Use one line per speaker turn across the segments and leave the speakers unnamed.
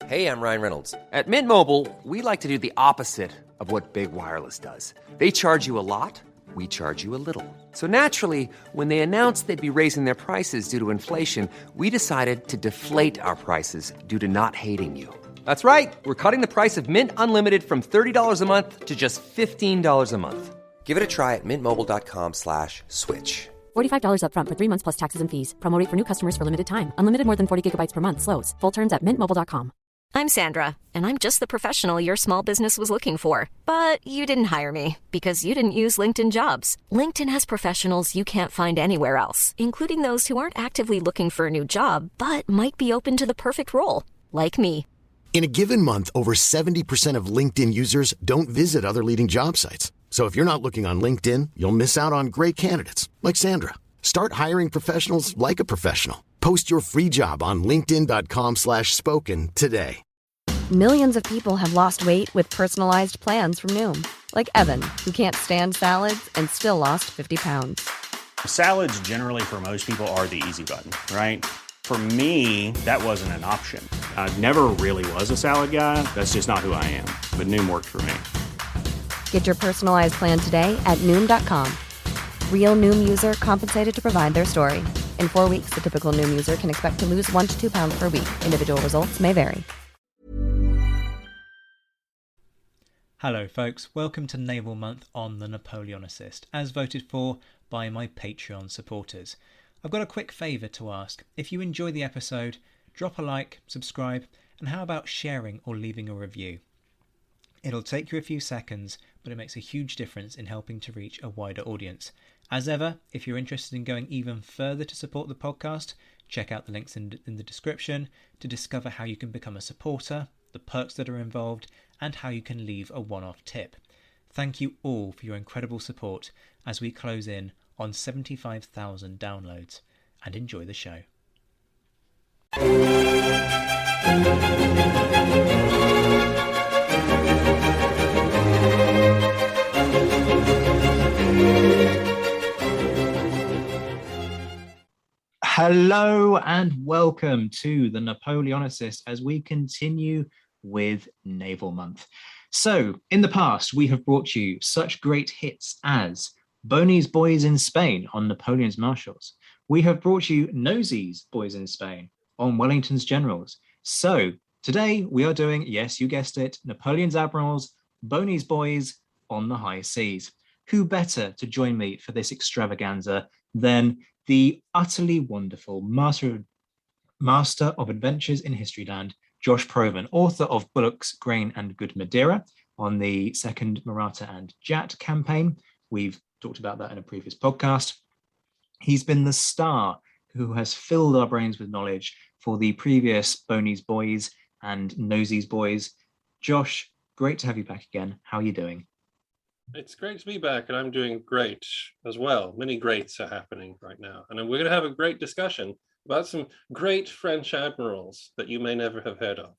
Hey, I'm Ryan Reynolds. At Mint Mobile, we like to do the opposite of what Big Wireless does. They charge you a lot, we charge you a little. So naturally, when they announced they'd be raising their prices due to inflation, we decided to deflate our prices due to not hating you. That's right. We're cutting the price of Mint Unlimited from $30 a month to just $15 a month. Give it a try at mintmobile.com/switch.
$45 up front for 3 months plus taxes and fees. Promo rate for new customers for limited time. Unlimited more than 40 gigabytes per month. Slows full terms at mintmobile.com.
I'm Sandra, and I'm just the professional your small business was looking for. But you didn't hire me because you didn't use LinkedIn Jobs. LinkedIn has professionals you can't find anywhere else, including those who aren't actively looking for a new job, but might be open to the perfect role, like me.
In a given month, over 70% of LinkedIn users don't visit other leading job sites. So if you're not looking on LinkedIn, you'll miss out on great candidates like Sandra. Start hiring professionals like a professional. Post your free job on linkedin.com/spoken today.
Millions of people have lost weight with personalized plans from Noom. Like Evan, who can't stand salads and still lost 50 pounds.
Salads generally for most people are the easy button, right? For me, that wasn't an option. I never really was a salad guy. That's just not who I am. But Noom worked for me.
Get your personalized plan today at Noom.com. Real Noom user compensated to provide their story. In 4 weeks, the typical Noom user can expect to lose 1 to 2 pounds per week. Individual results may vary.
Hello folks, welcome to Naval Month on the Napoleon Assist, as voted for by my Patreon supporters. I've got a quick favour to ask. If you enjoy the episode, drop a like, subscribe, and how about sharing or leaving a review? It'll take you a few seconds, but it makes a huge difference in helping to reach a wider audience. As ever, if you're interested in going even further to support the podcast, check out the links in the description to discover how you can become a supporter, the perks that are involved, and how you can leave a one-off tip. Thank you all for your incredible support as we close in on 75,000 downloads, and enjoy the show.
Hello and welcome to the Napoleon Assist as we continue with Naval Month. So, in the past, we have brought you such great hits as Boney's Boys in Spain on Napoleon's Marshals. We have brought you Nosey's Boys in Spain on Wellington's Generals. So, today we are doing, yes, you guessed it, Napoleon's Admirals, Boney's Boys on the High Seas. Who better to join me for this extravaganza than the utterly wonderful Master of Adventures in Historyland, Josh Provan, author of Bullock's Grain and Good Madeira on the Second Maratha and Jat campaign. We've talked about that in a previous podcast. He's been the star who has filled our brains with knowledge for the previous Boney's Boys and Nosey's Boys. Josh, great to have you back again. How are you doing?
It's great to be back, and I'm doing great as well. Many greats are happening right now, and we're going to have a great discussion about some great French admirals that you may never have heard of.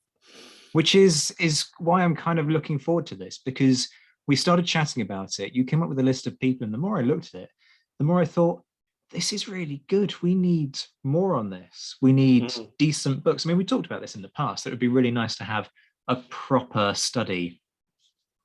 Which is why I'm kind of looking forward to this, because we started chatting about it. You came up with a list of people, and the more I looked at it, the more I thought, this is really good. We need more on this. We need decent books. I mean, we talked about this in the past. It would be really nice to have a proper study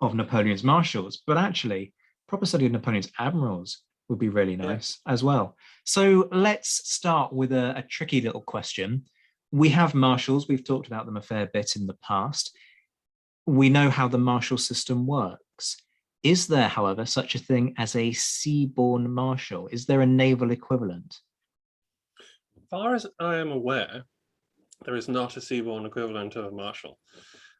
of Napoleon's Marshals, but actually, proper study of Napoleon's Admirals would be really nice as well. So let's start with a tricky little question. We have marshals. We've talked about them a fair bit in the past. We know how the marshal system works. Is there, however, such a thing as a seaborne marshal? Is there a naval equivalent?
As far as I am aware, there is not a seaborne equivalent of a marshal.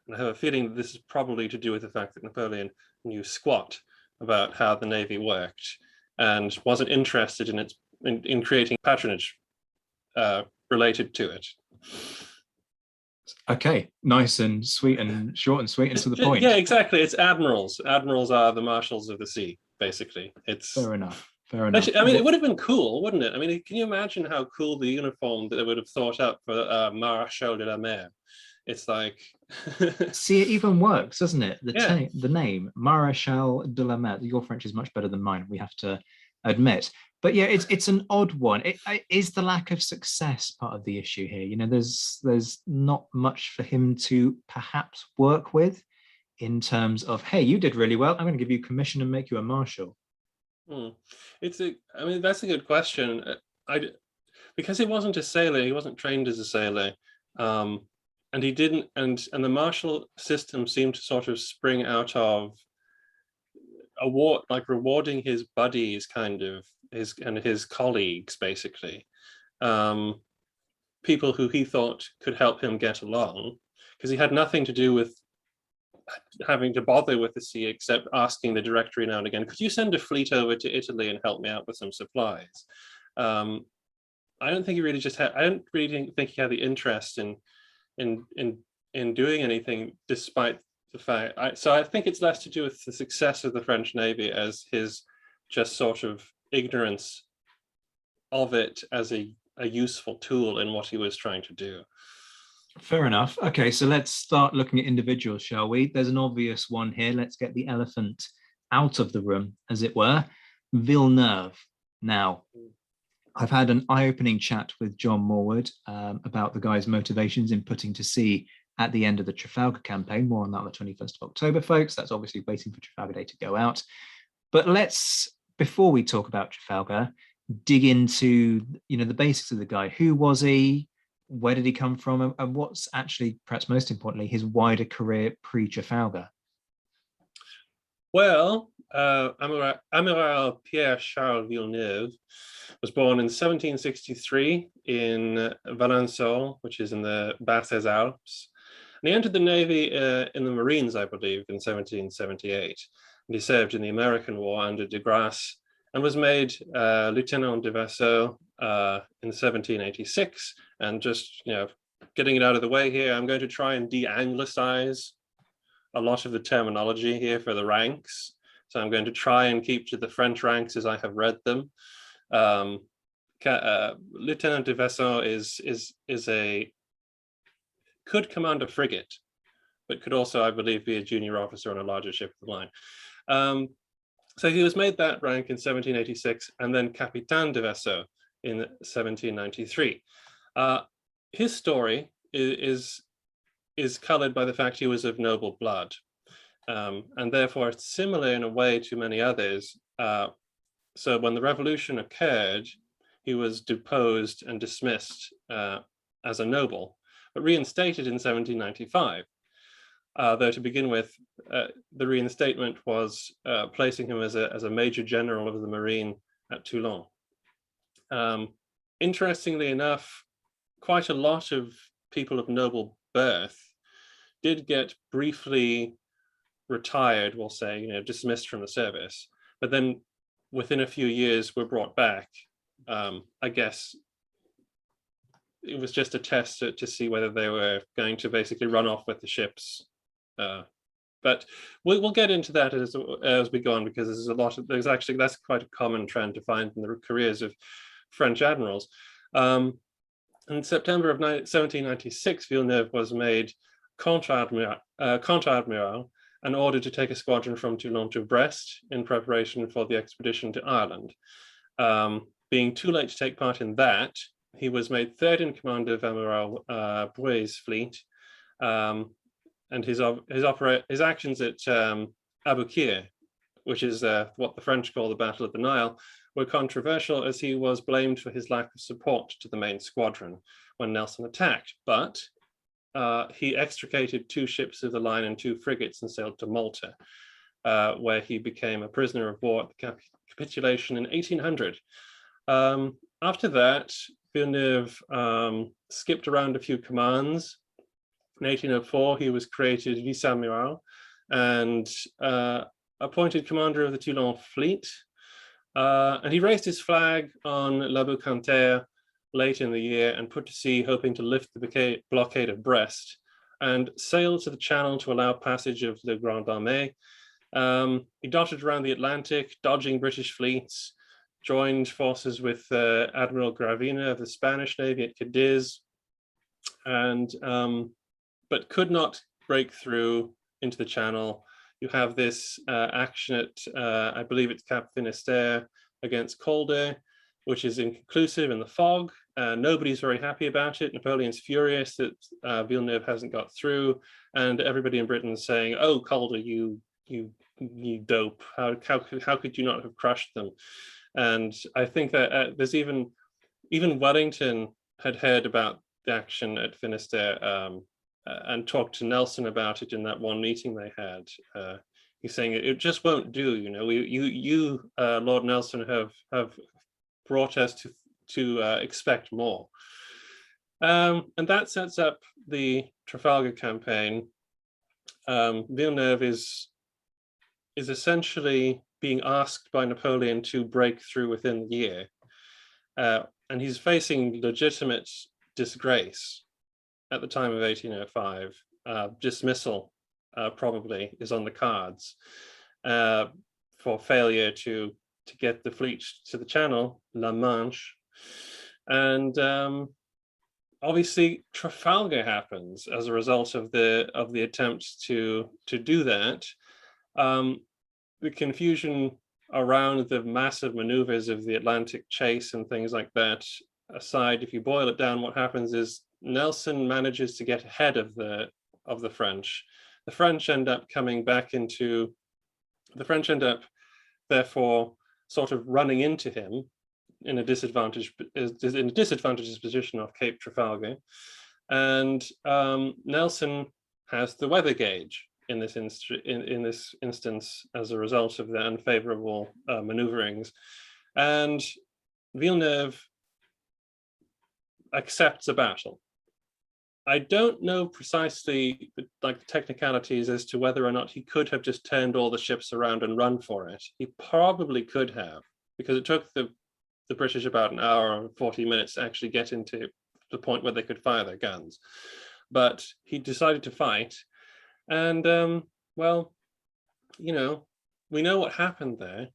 And I have a feeling that this is probably to do with the fact that Napoleon knew squat about how the Navy worked and wasn't interested in creating patronage related to it.
Okay, nice and sweet and short and sweet and to the point.
Yeah, exactly. It's admirals. Admirals are the marshals of the sea, basically. It's
fair enough. Fair enough.
Actually, I mean, it would have been cool, wouldn't it? I mean, can you imagine how cool the uniform that they would have thought up for Maréchal de la Mer? It's like...
See, it even works, doesn't it? The name, Maréchal de la Mer. Your French is much better than mine, we have to admit. But yeah, it's an odd one. Is the lack of success part of the issue here? You know, there's not much for him to perhaps work with in terms of, hey, you did really well. I'm going to give you commission and make you a marshal.
I mean, that's a good question. Because he wasn't a sailor, he wasn't trained as a sailor, and he didn't, and the martial system seemed to sort of spring out of rewarding his buddies, kind of his colleagues, basically, people who he thought could help him get along, because he had nothing to do with having to bother with the sea except asking the directory now and again, could you send a fleet over to Italy and help me out with some supplies? I don't think he really I don't really think he had the interest in doing anything, despite the fact. So I think it's less to do with the success of the French Navy as his just sort of ignorance of it as a useful tool in what he was trying to do.
Fair enough. Okay, so let's start looking at individuals, shall we? There's an obvious one here. Let's get the elephant out of the room, as it were. Villeneuve. Now, I've had an eye-opening chat with John Morwood about the guy's motivations in putting to sea at the end of the Trafalgar campaign. More on that on the 21st of October, folks. That's obviously waiting for Trafalgar Day to go out. But let's, before we talk about Trafalgar, dig into, you know, the basics of the guy. Who was he? Where did he come from? And what's actually, perhaps most importantly, his wider career pre-Trafalgar?
Well, Admiral Pierre-Charles Villeneuve was born in 1763 in Valençon, which is in the Basses Alps. And he entered the Navy in the Marines, I believe, in 1778. And he served in the American War under de Grasse and was made Lieutenant de Vaisseau in 1786. And just, you know, getting it out of the way here, I'm going to try and de-anglicize a lot of the terminology here for the ranks. So I'm going to try and keep to the French ranks as I have read them. Lieutenant de Vaisseau could command a frigate, but could also, I believe, be a junior officer on a larger ship of the line. So he was made that rank in 1786, and then Capitaine de Vaisseau in 1793. His story is colored by the fact he was of noble blood, and therefore it's similar in a way to many others. So when the revolution occurred, he was deposed and dismissed as a noble, but reinstated in 1795. Though to begin with, the reinstatement was placing him as a major general of the Marine at Toulon. Interestingly enough, quite a lot of people of noble birth did get briefly retired, we'll say, you know, dismissed from the service, but then within a few years were brought back. I guess it was just a test to see whether they were going to basically run off with the ships. But we'll get into that as we go on, because that's quite a common trend to find in the careers of French admirals. In September of 1796, Villeneuve was made contre-admiral and ordered to take a squadron from Toulon to Brest in preparation for the expedition to Ireland. Being too late to take part in that, he was made third in command of Admiral Brue's fleet, and his actions at Aboukir, which is what the French call the Battle of the Nile, were controversial, as he was blamed for his lack of support to the main squadron when Nelson attacked. But he extricated 2 ships of the line and 2 frigates and sailed to Malta, where he became a prisoner of war at the capitulation in 1800. After that, Villeneuve skipped around a few commands. In 1804, he was created vice-admiral and appointed commander of the Toulon fleet. And he raised his flag on La Boucantere late in the year and put to sea, hoping to lift the blockade of Brest and sailed to the Channel to allow passage of the Grande Armée. He dotted around the Atlantic, dodging British fleets, joined forces with Admiral Gravina of the Spanish Navy at Cadiz, and but could not break through into the Channel. You have this action at, I believe it's Cap Finisterre against Calder, which is inconclusive in the fog. Nobody's very happy about it. Napoleon's furious that Villeneuve hasn't got through, and everybody in Britain is saying, "Oh, Calder, you dope! How could you not have crushed them?" And I think that there's even Wellington had heard about the action at Finisterre and talked to Nelson about it in that one meeting they had. He's saying it just won't do. You know, you Lord Nelson have brought us to expect more, and that sets up the Trafalgar campaign. Villeneuve is essentially being asked by Napoleon to break through within the year, and he's facing legitimate disgrace at the time of 1805. Dismissal probably is on the cards for failure to get the fleet to the Channel, La Manche, and obviously Trafalgar happens as a result of the attempt to do that. The confusion around the massive maneuvers of the Atlantic chase and things like that aside, if you boil it down, what happens is Nelson manages to get ahead of the French. The French end up therefore sort of running into him in a disadvantaged position off Cape Trafalgar, and Nelson has the weather gauge in this instance as a result of the unfavorable maneuverings, and Villeneuve accepts a battle. I don't know precisely the technicalities as to whether or not he could have just turned all the ships around and run for it. He probably could have, because it took the British about an hour and 40 minutes to actually get into the point where they could fire their guns. But he decided to fight. And, well, you know, we know what happened there.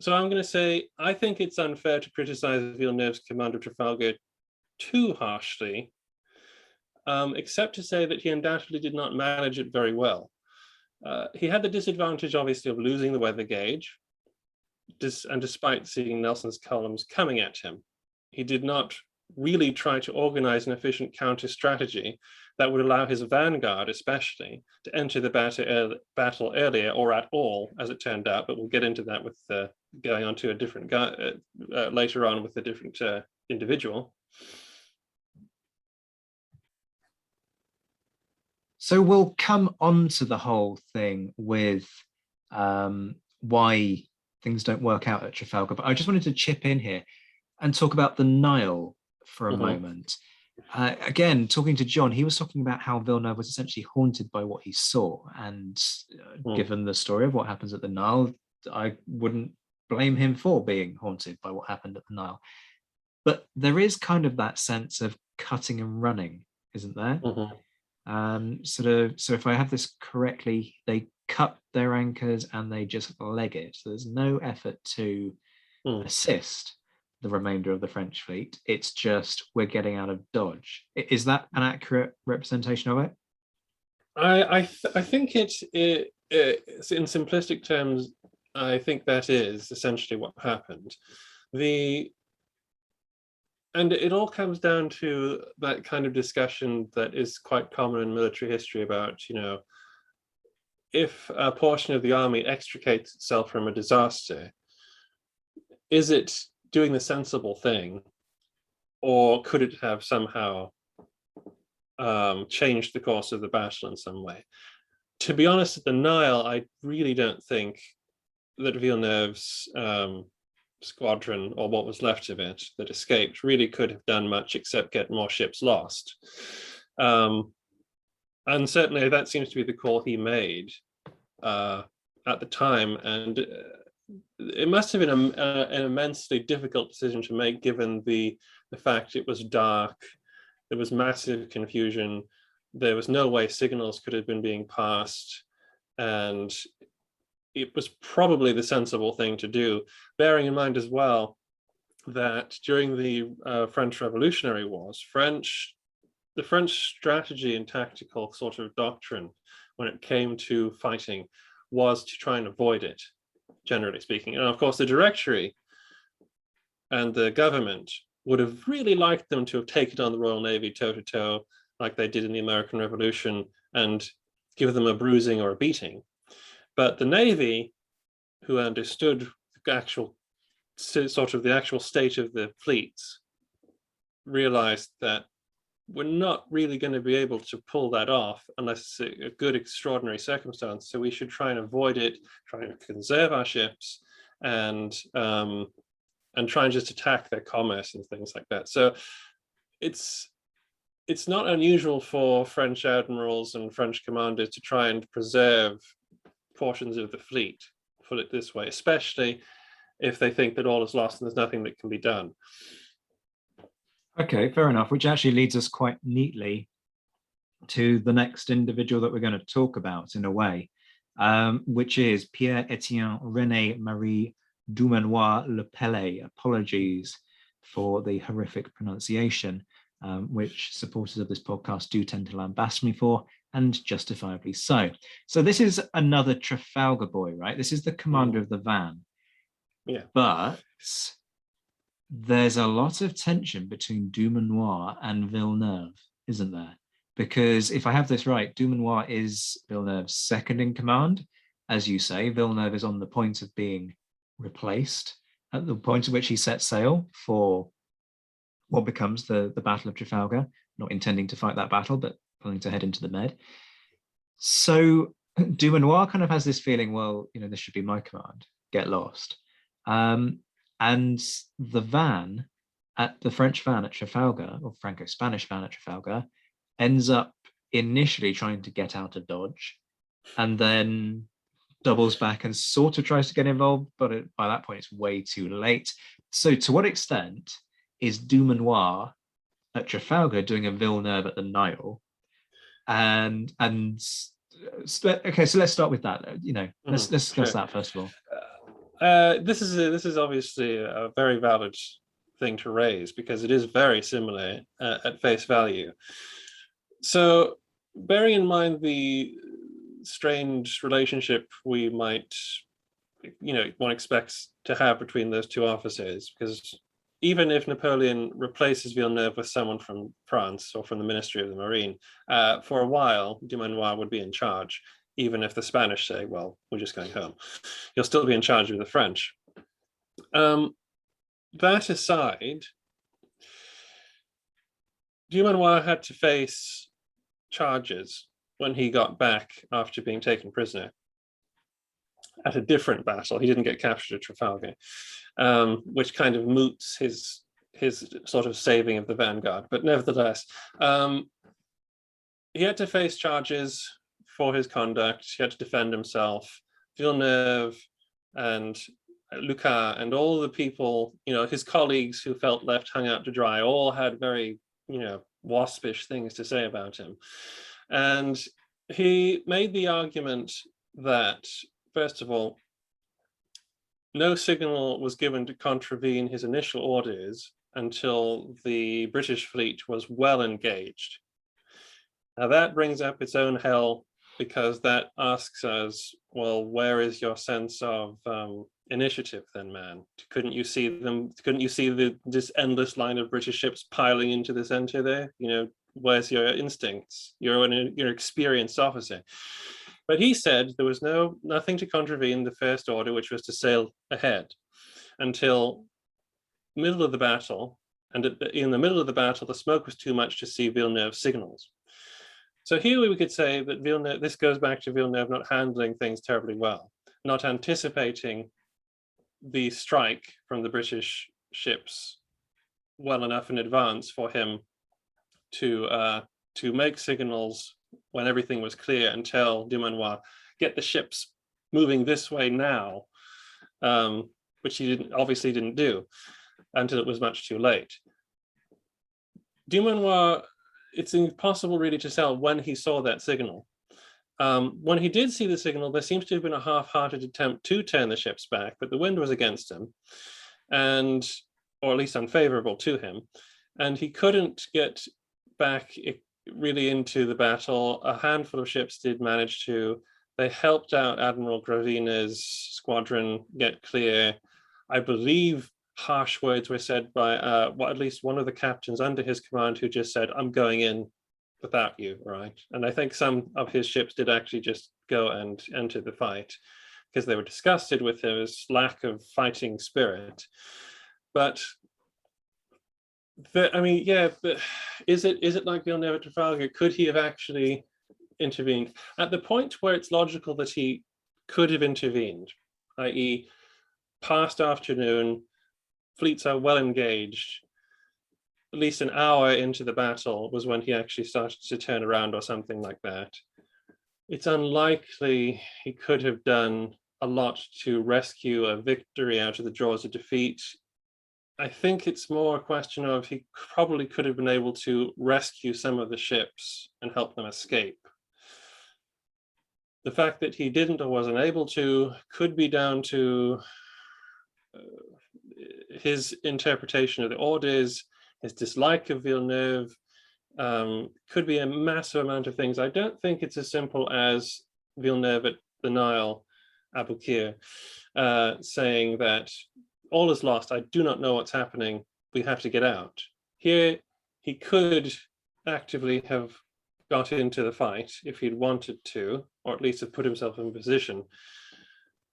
So I'm going to say, I think it's unfair to criticize Villeneuve's command of Trafalgar too harshly, except to say that he undoubtedly did not manage it very well. He had the disadvantage, obviously, of losing the weather gauge, and despite seeing Nelson's columns coming at him, he did not really try to organize an efficient counter strategy that would allow his vanguard, especially, to enter the battle earlier or at all, as it turned out. But we'll get into that with going on to a different guy later on with a different individual.
So we'll come on to the whole thing with why things don't work out at Trafalgar, but I just wanted to chip in here and talk about the Nile for a moment. Again, talking to John, he was talking about how Villeneuve was essentially haunted by what he saw, and given the story of what happens at the Nile, I wouldn't blame him for being haunted by what happened at the Nile. But there is kind of that sense of cutting and running, isn't there? So if I have this correctly, they cut their anchors and they just leg it. So there's no effort to assist the remainder of the French fleet. It's just, we're getting out of Dodge. Is that an accurate representation of it?
I think it's in simplistic terms, I think that is essentially what happened. And it all comes down to that kind of discussion that is quite common in military history about, you know, if a portion of the army extricates itself from a disaster, is it doing the sensible thing, or could it have somehow changed the course of the battle in some way? To be honest, at the Nile, I really don't think that Villeneuve's squadron, or what was left of it that escaped, really could have done much except get more ships lost. And certainly that seems to be the call he made at the time. And it must have been an immensely difficult decision to make, given the fact it was dark, there was massive confusion, there was no way signals could have been being passed, and it was probably the sensible thing to do, bearing in mind as well that during the French Revolutionary Wars, the French strategy and tactical sort of doctrine when it came to fighting was to try and avoid it. generally speaking. And of course, the Directory and the government would have really liked them to have taken on the Royal Navy toe-to-toe, like they did in the American Revolution, and give them a bruising or a beating. But the Navy, who understood the actual sort of the actual state of the fleets, realized that we're not really going to be able to pull that off unless it's a good extraordinary circumstance. So we should try and avoid it, try and conserve our ships, and try and just attack their commerce and things like that. So it's not unusual for French admirals and French commanders to try and preserve portions of the fleet, put it this way, especially if they think that all is lost and there's nothing that can be done.
Okay, fair enough, which actually leads us quite neatly to the next individual that we're going to talk about in a way, which is Pierre-Étienne René Marie Dumanoir Le Pellet. Apologies for the horrific pronunciation, which supporters of this podcast do tend to lambast me for, and justifiably so. So this is another Trafalgar boy, right? This is the commander of the van.
Yeah.
But there's a lot of tension between Dumanoir and Villeneuve, isn't there? Because if I have this right, Dumanoir is Villeneuve's second in command. As you say, Villeneuve is on the point of being replaced at the point at which he sets sail for what becomes the Battle of Trafalgar, not intending to fight that battle, but planning to head into the Med. So Dumanoir kind of has this feeling, well, this should be my command, get lost. And the van, the French van at Trafalgar, or Franco-Spanish van at Trafalgar, ends up initially trying to get out of Dodge, and then doubles back and sort of tries to get involved, but by that point it's way too late. So to what extent is Dumanoir at Trafalgar doing a Villeneuve at the Nile? And okay, so let's start with that. Let's discuss that first of all.
This is obviously a very valid thing to raise, because it is very similar at face value. So bearing in mind the strained relationship we might, one expects to have between those two officers, because even if Napoleon replaces Villeneuve with someone from France or from the Ministry of the Marine, for a while, Dumanoir would be in charge, even if the Spanish say, well, we're just going home. He'll still be in charge of the French. That aside, Dumanoir had to face charges when he got back after being taken prisoner at a different battle. He didn't get captured at Trafalgar, which kind of moots his sort of saving of the vanguard. But nevertheless, he had to face charges for his conduct. He had to defend himself. Villeneuve and Lucas and all the people, his colleagues who felt left hung out to dry, all had very, waspish things to say about him. And he made the argument that, first of all, no signal was given to contravene his initial orders until the British fleet was well engaged. Now that brings up its own hell, because that asks us, well, where is your sense of initiative then, man? Couldn't you see them? Couldn't you see this endless line of British ships piling into the center there? Where's your instincts? You're an experienced officer. But he said there was nothing to contravene the first order, which was to sail ahead until middle of the battle. And in the middle of the battle, the smoke was too much to see Villeneuve's signals. So here we could say that Villeneuve, this goes back to Villeneuve not handling things terribly well, not anticipating the strike from the British ships well enough in advance for him to make signals when everything was clear and tell Dumanoir, get the ships moving this way now, which he obviously didn't do until it was much too late. Dumanoir, it's impossible really to tell when he saw that signal. When he did see the signal, there seems to have been a half-hearted attempt to turn the ships back, but the wind was against him, or at least unfavorable to him, and he couldn't get back really into the battle. A handful of ships did manage to They helped out Admiral Gravina's squadron get clear. I believe harsh words were said by at least one of the captains under his command, who just said, "I'm going in without you," right? And I think some of his ships did actually just go and enter the fight because they were disgusted with his lack of fighting spirit. But but is it like Villeneuve at Trafalgar? Could he have actually intervened at the point where it's logical that he could have intervened, i.e., past afternoon, fleets are well engaged, at least an hour into the battle was when he actually started to turn around or something like that. It's unlikely he could have done a lot to rescue a victory out of the jaws of defeat. I think it's more a question of he probably could have been able to rescue some of the ships and help them escape. The fact that he didn't or wasn't able to could be down to his interpretation of the orders, his dislike of Villeneuve, could be a massive amount of things. I don't think it's as simple as Villeneuve at the Nile, Aboukir, saying that all is lost, I do not know what's happening, we have to get out. Here, he could actively have got into the fight if he'd wanted to, or at least have put himself in position.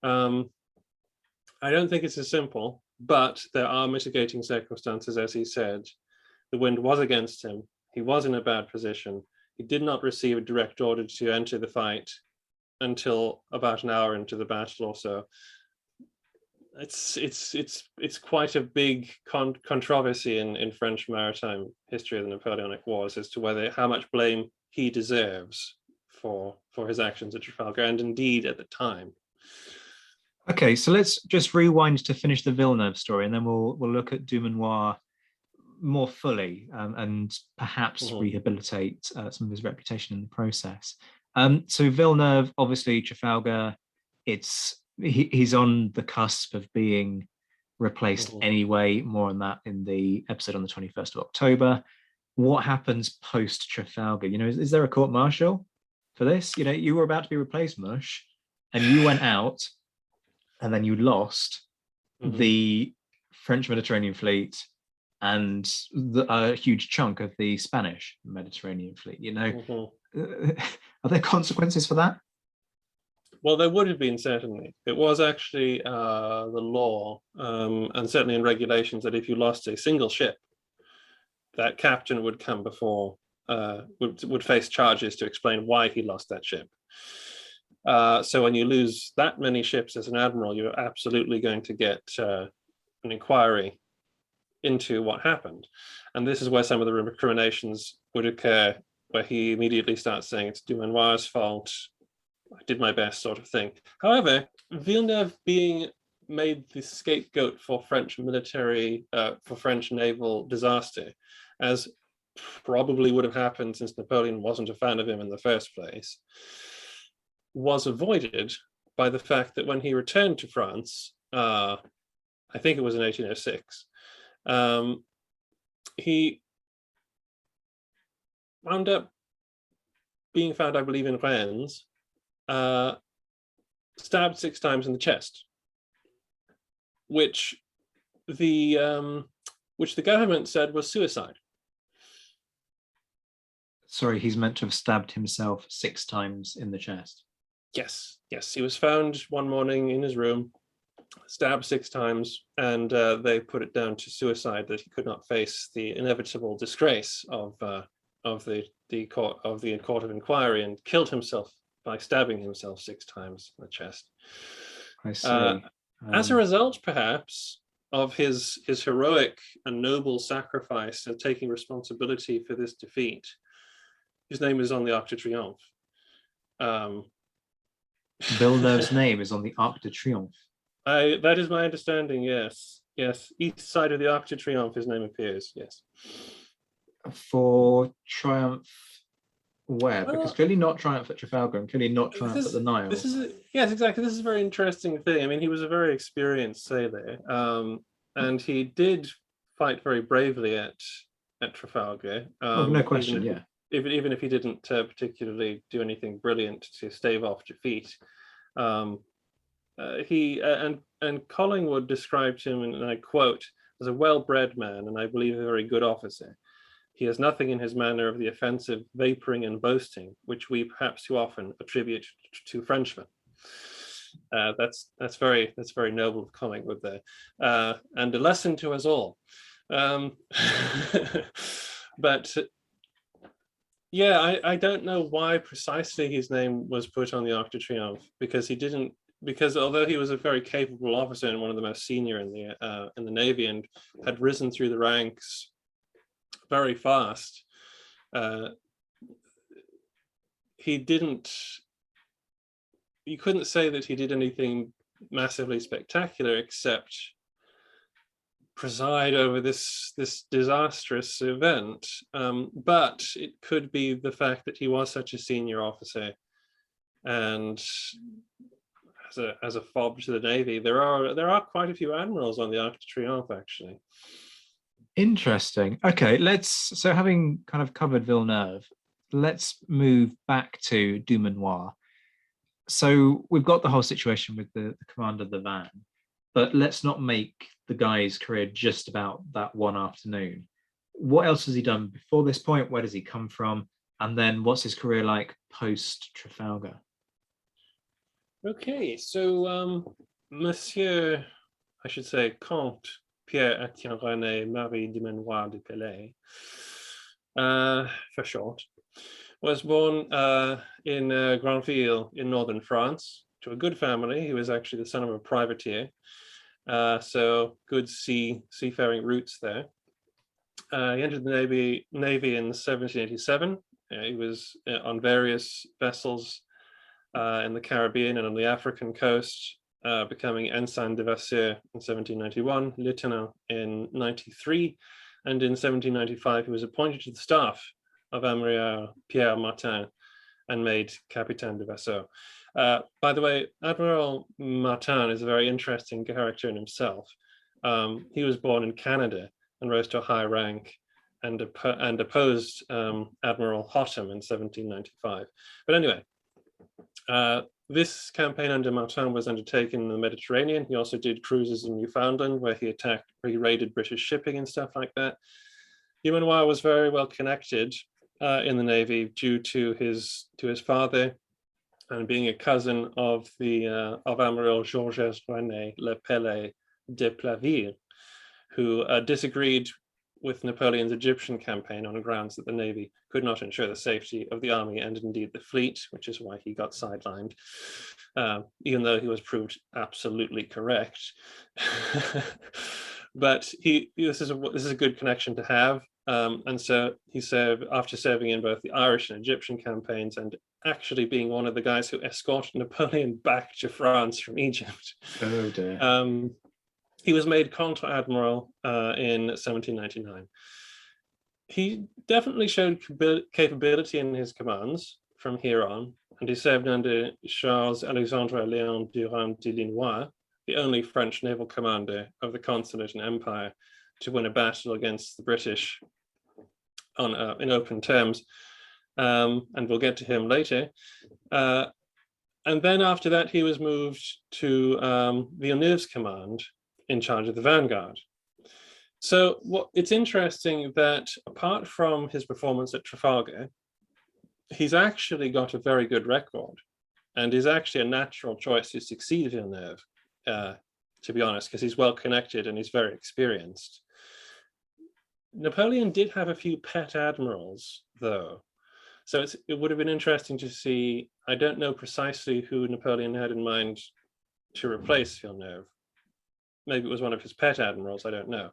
I don't think it's as simple, but there are mitigating circumstances, as he said. The wind was against him. He was in a bad position. He did not receive a direct order to enter the fight until about an hour into the battle or so. It's quite a big controversy in French maritime history of the Napoleonic Wars as to how much blame he deserves for his actions at Trafalgar, and indeed at the time.
Okay, so let's just rewind to finish the Villeneuve story, and then we'll look at Dumanoir more fully, and perhaps rehabilitate some of his reputation in the process. So Villeneuve, obviously Trafalgar, he's on the cusp of being replaced anyway. More on that in the episode on the 21st of October. What happens post Trafalgar? Is there a court-martial for this? You were about to be replaced, Mush, and you went out, and then you lost the French Mediterranean fleet and a huge chunk of the Spanish Mediterranean fleet. Are there consequences for that?
Well, there would have been, certainly. It was actually the law, and certainly in regulations, that if you lost a single ship, that captain would come before, would face charges to explain why he lost that ship. So when you lose that many ships as an admiral, you're absolutely going to get an inquiry into what happened. And this is where some of the recriminations would occur, where he immediately starts saying it's Dumanoir's fault, I did my best, sort of thing. However, Villeneuve being made the scapegoat for French military, for French naval disaster, as probably would have happened since Napoleon wasn't a fan of him in the first place, was avoided by the fact that when he returned to France, I think it was in 1806, he wound up being found, I believe, in Rennes, stabbed 6 times in the chest, which the government said was suicide.
Sorry, he's meant to have stabbed himself 6 times in the chest.
Yes. He was found one morning in his room, stabbed 6 times, and they put it down to suicide, that he could not face the inevitable disgrace of the court of inquiry, and killed himself by stabbing himself 6 times in the chest.
I see.
As a result, perhaps, of his heroic and noble sacrifice of taking responsibility for this defeat, his name is on the Arc de Triomphe.
Villeneuve's name is on the Arc de Triomphe.
That is my understanding, yes. Each side of the Arc de Triomphe, his name appears, yes.
For Triumph where? Because clearly not Triumph at Trafalgar, and clearly not Triumph at the Nile.
Yes, exactly. This is a very interesting thing. I mean, he was a very experienced sailor, and he did fight very bravely at Trafalgar.
No question, yeah.
even if he didn't particularly do anything brilliant to stave off defeat. And Collingwood described him, and I quote, as a well-bred man, and I believe a very good officer. He has nothing in his manner of the offensive vaporing and boasting, which we perhaps too often attribute to Frenchmen. That's very noble of Collingwood there, and a lesson to us all. But yeah, I don't know why precisely his name was put on the Arc de Triomphe, because although he was a very capable officer and one of the most senior in the Navy and had risen through the ranks very fast, you couldn't say that he did anything massively spectacular except preside over this disastrous event. But it could be the fact that he was such a senior officer, and as a fob to the Navy, there are quite a few admirals on the Arc de Triomphe, actually.
Interesting. Okay, so having kind of covered Villeneuve, let's move back to Dumanoir. So we've got the whole situation with the commander of the van, but let's not make the guy's career just about that one afternoon. What else has he done before this point? Where does he come from? And then what's his career like post Trafalgar?
Okay, so Monsieur, I should say, Comte Pierre-Etienne René Marie Dumanoir de Pelay, for short, was born in Granville in northern France to a good family. He was actually the son of a privateer, so good seafaring roots there. He entered the Navy in 1787. He was on various vessels in the Caribbean and on the African coast, becoming ensign de vasseur in 1791, lieutenant in 93, and in 1795 he was appointed to the staff of Admiral Pierre Martin and made capitaine de vaisseau. By the way, Admiral Martin is a very interesting character in himself. He was born in Canada and rose to a high rank and opposed Admiral Hotham in 1795. But anyway, this campaign under Martin was undertaken in the Mediterranean. He also did cruises in Newfoundland where he raided British shipping and stuff like that. Dumanoir was very well connected in the Navy due to his father, and being a cousin of Admiral Georges René Le Pellet de Plaville, who disagreed with Napoleon's Egyptian campaign on grounds that the Navy could not ensure the safety of the army and indeed the fleet, which is why he got sidelined, even though he was proved absolutely correct. But this is a good connection to have, and so he served after serving in both the Irish and Egyptian campaigns, and actually being one of the guys who escorted Napoleon back to France from Egypt.
Oh dear.
He was made Contre-Admiral in 1799. He definitely showed capability in his commands from here on, and he served under Charles-Alexandre Léon Durand de Linois, the only French naval commander of the Constellation Empire to win a battle against the British in open terms, and we'll get to him later. And then after that, he was moved to Villeneuve's command, in charge of the Vanguard. So it's interesting that apart from his performance at Trafalgar, he's actually got a very good record and is actually a natural choice to succeed Villeneuve, to be honest, because he's well connected and he's very experienced. Napoleon did have a few pet admirals, though. So it would have been interesting to see. I don't know precisely who Napoleon had in mind to replace Villeneuve. Maybe it was one of his pet admirals, I don't know.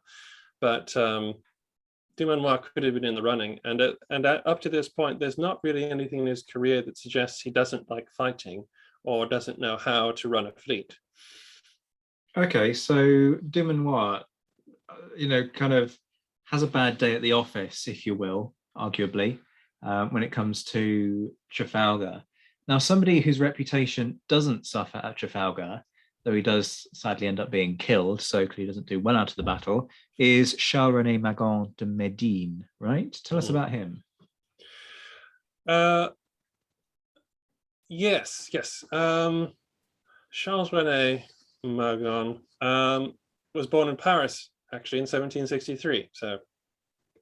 But Dumanoir could have been in the running. And up to this point, there's not really anything in his career that suggests he doesn't like fighting or doesn't know how to run a fleet.
Okay, so Dumanoir, kind of has a bad day at the office, if you will, arguably, when it comes to Trafalgar. Now, somebody whose reputation doesn't suffer at Trafalgar, though he does sadly end up being killed, so he doesn't do well out of the battle, is Charles-René Magon de Medine, right? Tell us about him.
Yes. Charles René Mergon was born in Paris, actually, in 1763. So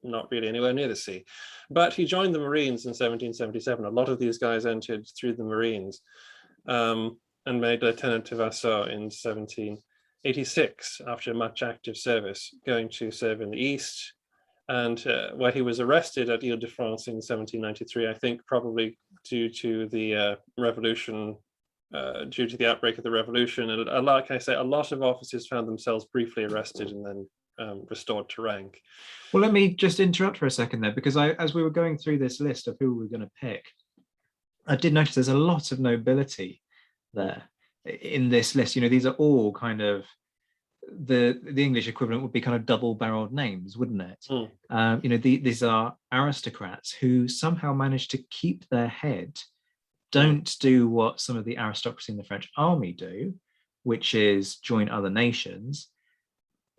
not really anywhere near the sea. But he joined the Marines in 1777. A lot of these guys entered through the Marines, and made Lieutenant de Vasseur in 1786 after much active service, going to serve in the East, and where he was arrested at Ile-de-France in 1793, I think probably due to the revolution, due to the outbreak of the revolution. And like I say, a lot of officers found themselves briefly arrested and then restored to rank.
Well, let me just interrupt for a second there, because as we were going through this list of who we were going to pick, I did notice there's a lot of nobility there in this list. You know, these are all kind of the English equivalent would be kind of double-barreled names, wouldn't it? You know, these are aristocrats who somehow managed to keep their head, don't do what some of the aristocracy in the French army do, which is join other nations.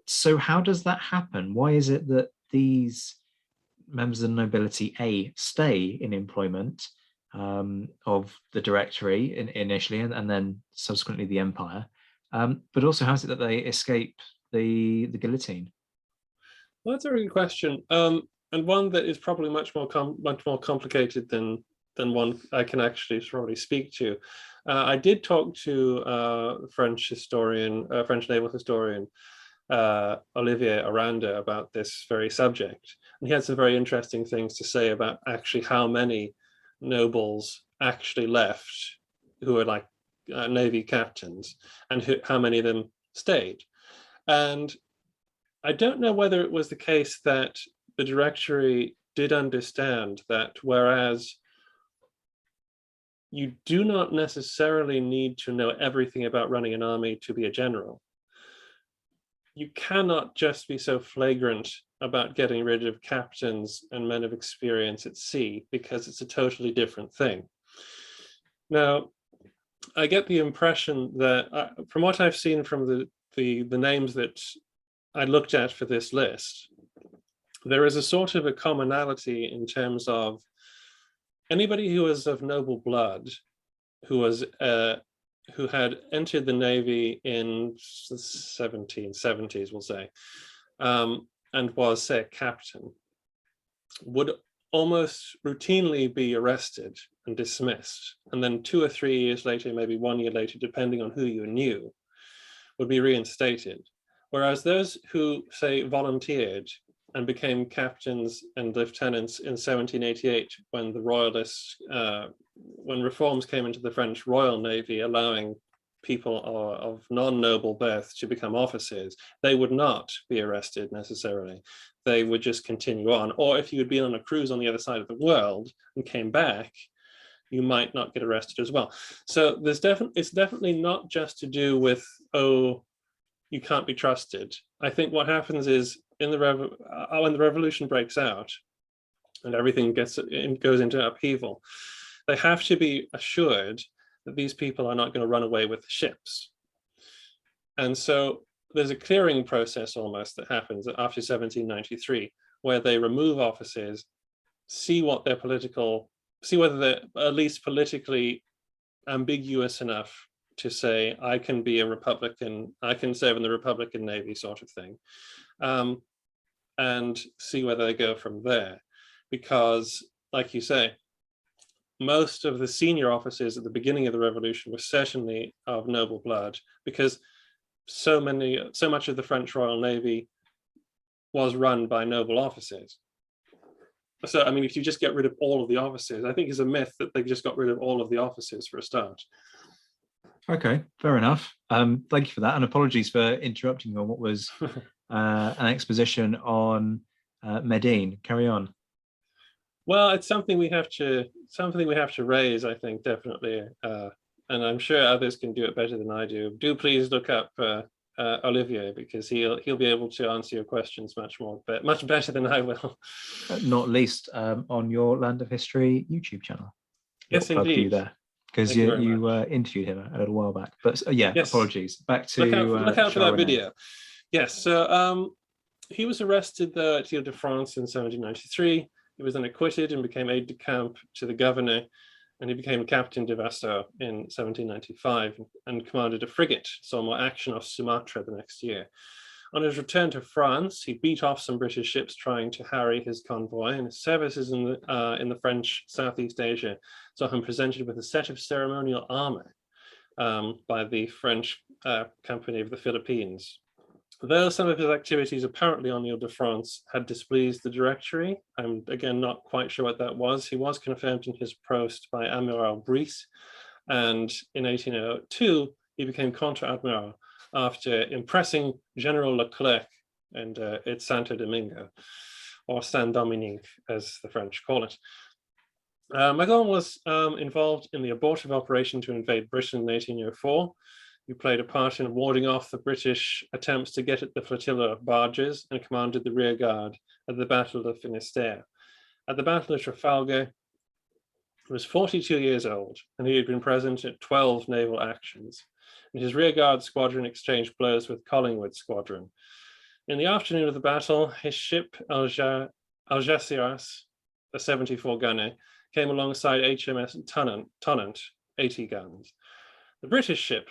So how does that happen? Why is it that these members of the nobility stay in employment of the Directory initially, and then subsequently the Empire, but also how is it that they escape the guillotine?
Well, that's a really good question, and one that is probably much more complicated than one I can actually probably speak to. I did talk to French naval historian Olivier Aranda about this very subject, and he had some very interesting things to say about actually how many nobles actually left who were like Navy captains, and how many of them stayed. And I don't know whether it was the case that the Directory did understand that whereas you do not necessarily need to know everything about running an army to be a general, you cannot just be so flagrant about getting rid of captains and men of experience at sea, because it's a totally different thing. Now, I get the impression that from what I've seen from the names that I looked at for this list, there is a sort of a commonality in terms of anybody who was of noble blood, who had entered the Navy in the 1770s, we'll say, and was, say, a captain, would almost routinely be arrested and dismissed. And then 2 or 3 years later, maybe 1 year later, depending on who you knew, would be reinstated. Whereas those who, say, volunteered and became captains and lieutenants in 1788, when the royalists, when reforms came into the French Royal Navy, allowing people of non-noble birth to become officers, they would not be arrested necessarily. They would just continue on. Or if you had been on a cruise on the other side of the world and came back, you might not get arrested as well. So it's definitely not just to do with, oh, you can't be trusted. I think what happens is when the revolution breaks out and everything goes into upheaval, they have to be assured that these people are not going to run away with the ships. And so there's a clearing process almost that happens after 1793, where they remove officers, see whether they're at least politically ambiguous enough to say, I can be a Republican, I can serve in the Republican Navy sort of thing, and see whether they go from there. Because, like you say, most of the senior officers at the beginning of the revolution were certainly of noble blood, because so much of the French Royal Navy was run by noble officers. So, I mean, if you just get rid of all of the officers, I think it's a myth that they just got rid of all of the officers for a start.
Okay, fair enough. Thank you for that, and apologies for interrupting you on what was an exposition on Medine. Carry on.
Well, it's something we have to raise, I think, definitely, and I'm sure others can do it better than I do. Do please look up Olivier, because he'll be able to answer your questions much better than I will.
Not least on your Land of History YouTube channel.
Yes, indeed.
You there, because you interviewed him a little while back. But yes. Apologies. Back to
look out for that video. Yes. So he was arrested though at Ile-de-France in 1793. He was then acquitted and became aide-de-camp to the governor, and he became Captain de Vasseur in 1795 and commanded a frigate, saw more action off Sumatra the next year. On his return to France, he beat off some British ships trying to harry his convoy, and his services in the French Southeast Asia saw him presented with a set of ceremonial armor by the French Company of the Philippines. Though some of his activities apparently on Ile-de-France had displeased the Directory, I'm again not quite sure what that was, he was confirmed in his post by Admiral Brice, and in 1802 he became Contre-Admiral after impressing General Leclerc and at Santo Domingo, or Saint-Dominique as the French call it. Magon was involved in the abortive operation to invade Britain in 1804. He played a part in warding off the British attempts to get at the flotilla of barges and commanded the rear guard at the Battle of Finisterre. At the Battle of Trafalgar, he was 42 years old, and he had been present at 12 naval actions. And his rear guard squadron exchanged blows with Collingwood's squadron. In the afternoon of the battle, his ship Algeciras, a 74-gunner, came alongside HMS Tonnant, 80 guns. The British ship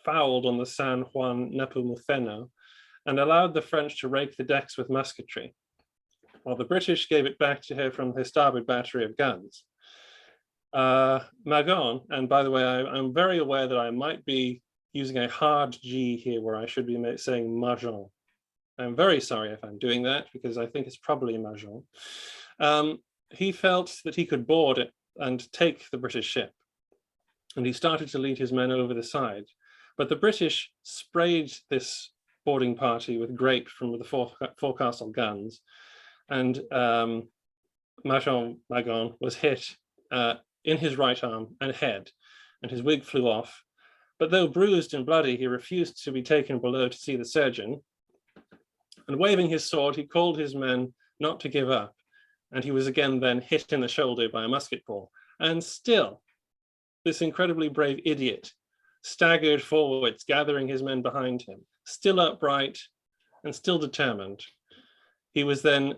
fouled on the San Juan Nepomuceno and allowed the French to rake the decks with musketry, while the British gave it back to her from their starboard battery of guns. Magon, and by the way, I'm very aware that I might be using a hard G here where I should be saying Magon. I'm very sorry if I'm doing that, because I think it's probably Magon. He felt that he could board it and take the British ship, and he started to lead his men over the side. But the British sprayed this boarding party with grape from the forecastle guns, and Magon was hit in his right arm and head, and his wig flew off. But though bruised and bloody, he refused to be taken below to see the surgeon, and waving his sword, he called his men not to give up, and he was again then hit in the shoulder by a musket ball. And still, this incredibly brave idiot staggered forwards, gathering his men behind him, still upright and still determined. He was then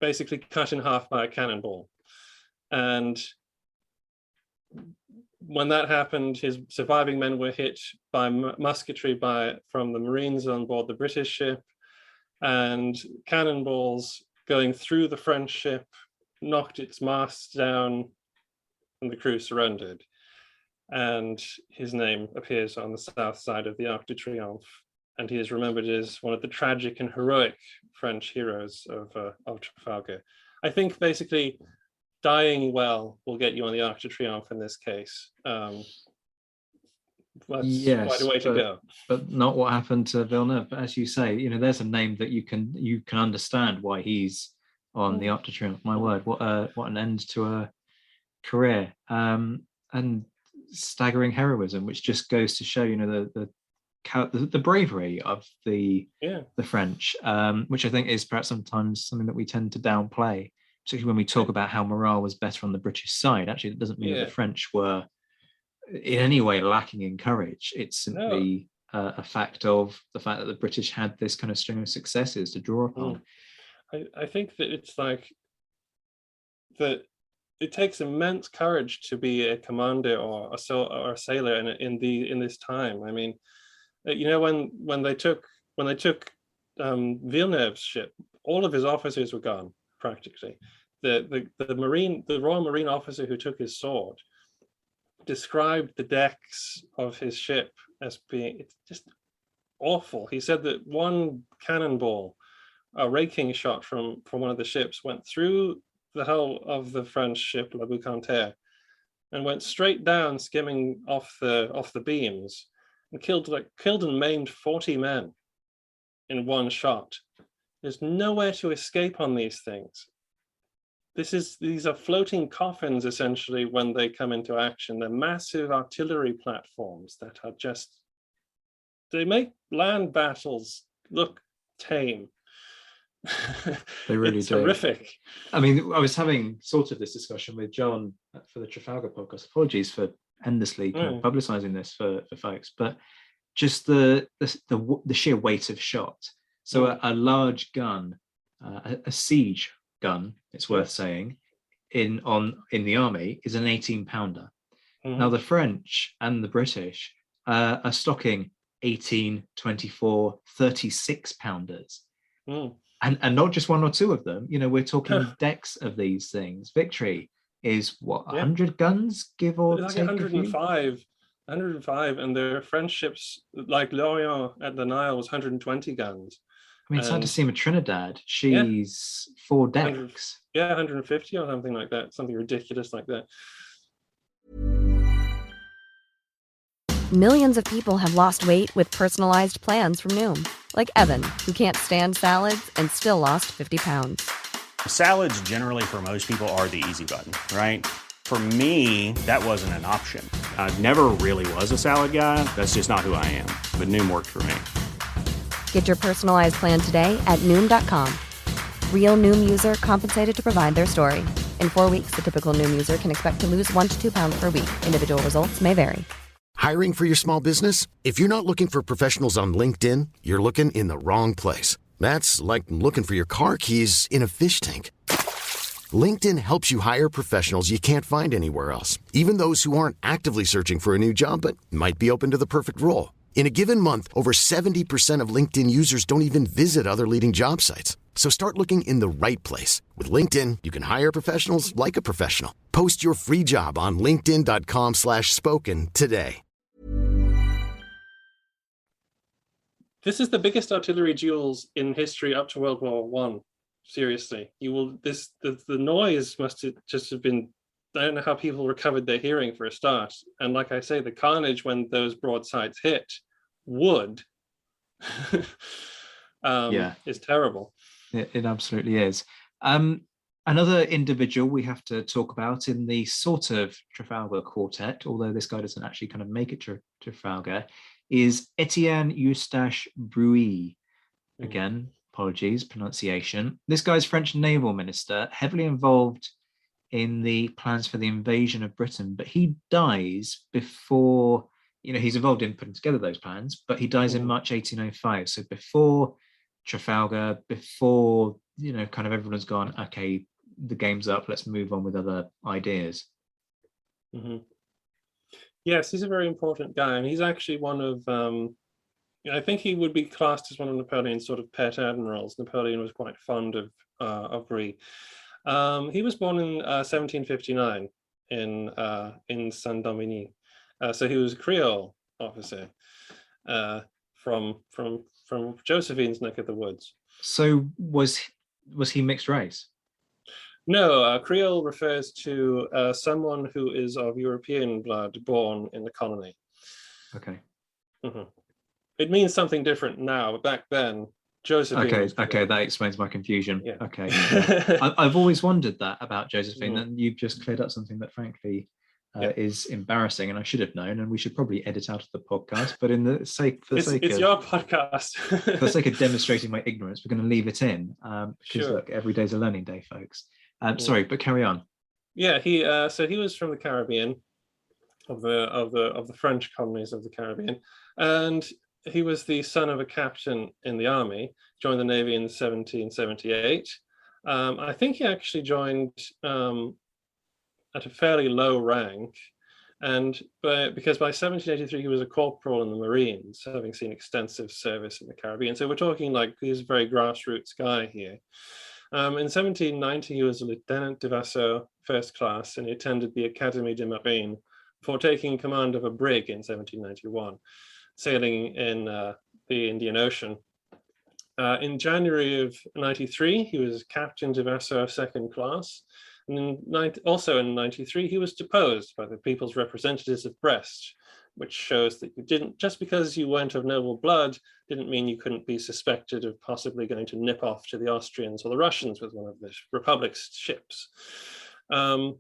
basically cut in half by a cannonball. And when that happened, his surviving men were hit by musketry from the Marines on board the British ship, and cannonballs going through the French ship knocked its masts down, and the crew surrendered. And his name appears on the south side of the Arc de Triomphe, and he is remembered as one of the tragic and heroic French heroes of Trafalgar. I think basically dying well will get you on the Arc de Triomphe in this case. That's quite a way to go. But
not what happened to Villeneuve. But as you say, there's a name that you can understand why he's on the Arc de Triomphe. My word, what an end to a career. And staggering heroism, which just goes to show, the bravery of the French, which I think is perhaps sometimes something that we tend to downplay, particularly when we talk about how morale was better on the British side. Actually, that doesn't mean that the French were in any way lacking in courage. It's simply a fact of the fact that the British had this kind of string of successes to draw upon.
I think that it's like that. It takes immense courage to be a commander or a sailor in this time. I mean, when they took Villeneuve's ship, all of his officers were gone practically. The Royal Marine officer who took his sword described the decks of his ship as being just awful. He said that one cannonball, a raking shot from one of the ships, went through the hull of the French ship La Boucantere and went straight down, skimming off the beams, and killed and maimed 40 men in one shot. There's nowhere to escape on these things. These are floating coffins essentially when they come into action. They're massive artillery platforms that are they make land battles look tame.
They really
it's
do.
Horrific.
I mean, I was having sort of this discussion with John for the Trafalgar podcast. Apologies for endlessly kind of publicizing this for folks, but just the sheer weight of shot. So a large gun, a siege gun, it's worth saying, in the army is an 18-pounder. Now the French and the British are stocking 18, 24, 36-pounders. And not just one or two of them. We're talking decks of these things. Victory is what, 100 guns, give or
like
take
105. 105, and their French ships, like Lorient at the Nile, was 120 guns.
I mean, it's hard to see Trinidad. She's 4 decks.
150 or something like that. Something ridiculous like that.
Millions of people have lost weight with personalized plans from Noom, like Evan, who can't stand salads and still lost 50 pounds.
Salads generally for most people are the easy button, right? For me, that wasn't an option. I never really was a salad guy. That's just not who I am. But Noom worked for me.
Get your personalized plan today at Noom.com. Real Noom user compensated to provide their story. In 4 weeks, the typical Noom user can expect to lose 1 to 2 pounds per week. Individual results may vary.
Hiring for your small business? If you're not looking for professionals on LinkedIn, you're looking in the wrong place. That's like looking for your car keys in a fish tank. LinkedIn helps you hire professionals you can't find anywhere else, even those who aren't actively searching for a new job but might be open to the perfect role. In a given month, over 70% of LinkedIn users don't even visit other leading job sites. So start looking in the right place. With LinkedIn, you can hire professionals like a professional. Post your free job on linkedin.com/spoken today.
This is the biggest artillery duels in history up to World War One. Seriously, the noise must have just have been. I don't know how people recovered their hearing for a start. And like I say, the carnage when those broadsides hit wood is terrible.
It absolutely is. Another individual we have to talk about in the sort of Trafalgar quartet, although this guy doesn't actually kind of make it to Trafalgar, is Etienne Eustache Bruy. Again, apologies, pronunciation. This guy's French naval minister, heavily involved in the plans for the invasion of Britain, but he dies before, he's involved in putting together those plans, but he dies in March 1805. So before Trafalgar, before, kind of everyone's gone, okay, the game's up, let's move on with other ideas.
Yes, he's a very important guy, and he's actually one of, I think he would be classed as one of Napoleon's sort of pet admirals. Napoleon was quite fond of Brie. He was born in 1759 in Saint-Domingue. So he was a Creole officer from Josephine's neck of the woods.
So was he mixed race?
No, Creole refers to someone who is of European blood born in the colony.
Okay.
It means something different now, but back then, Josephine.
Okay, that explains my confusion.
Yeah.
Okay. I've always wondered that about Josephine, and you've just cleared up something that frankly is embarrassing, and I should have known, and we should probably edit out of the podcast, but
it's your podcast.
For the sake of demonstrating my ignorance, we're going to leave it in, because look, every day's a learning day, folks. Sorry, but carry on.
Yeah, he was from the Caribbean, of the French colonies of the Caribbean, and he was the son of a captain in the army, joined the Navy in 1778. I think he actually joined at a fairly low rank, because by 1783 he was a corporal in the Marines, having seen extensive service in the Caribbean. So we're talking like he's a very grassroots guy here. In 1790 he was a lieutenant de vaisseau, first class, and he attended the Académie de Marine before taking command of a brig in 1791. Sailing in the Indian Ocean. In January of 93, he was captain de vaisseau second class. And also in 93, he was deposed by the people's representatives of Brest, which shows that you didn't, just because you weren't of noble blood, didn't mean you couldn't be suspected of possibly going to nip off to the Austrians or the Russians with one of the Republic's ships. And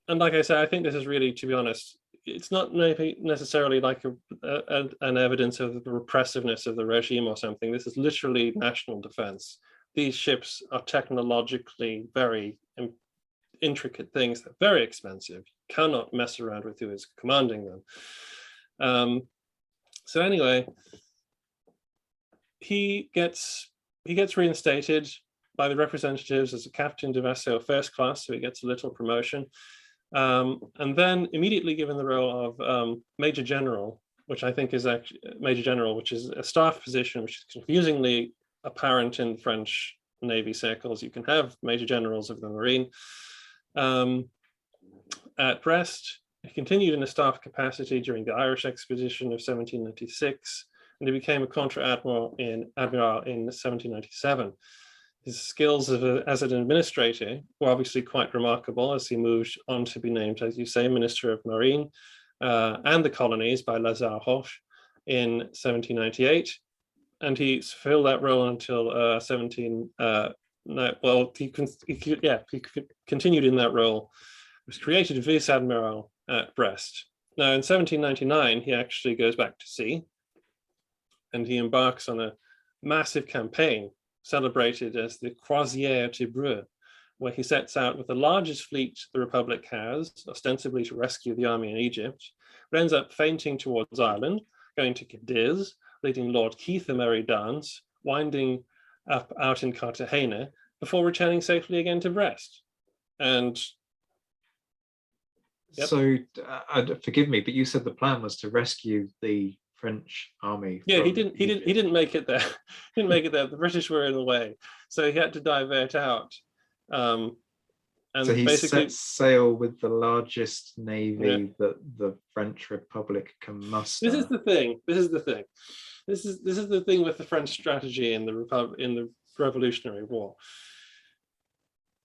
like I said, I think this is really, to be honest, it's not necessarily like an evidence of the repressiveness of the regime or something. This is literally national defense. These ships are technologically very intricate things. They're very expensive. You cannot mess around with who is commanding them. So anyway, he gets reinstated by the representatives as a captain de vaisseau first class, so he gets a little promotion. And then immediately given the role of Major General, which I think is actually Major General, which is a staff position, which is confusingly apparent in French Navy circles. You can have Major Generals of the Marine. At Brest, he continued in a staff capacity during the Irish expedition of 1796, and he became a Contra-Admiral in 1797. His skills as an administrator were obviously quite remarkable as he moved on to be named, as you say, Minister of Marine and the Colonies by Lazare Hoche in 1798. And he filled that role until he continued in that role. He was created Vice Admiral at Brest. Now, in 1799, he actually goes back to sea and he embarks on a massive campaign celebrated as the Croisière Tibreux, where he sets out with the largest fleet the Republic has, ostensibly to rescue the army in Egypt, but ends up feinting towards Ireland, going to Cadiz, leading Lord Keith a merry dance, winding up out in Cartagena, before returning safely again to Brest. And yep.
So, forgive me, but you said the plan was to rescue the French army.
Yeah, he didn't make it there. He didn't make it there. The British were in the way, so he had to divert out. And
so he
basically
set sail with the largest navy that the French Republic can muster.
This is the thing. This is the thing with the French strategy in the Revolutionary War.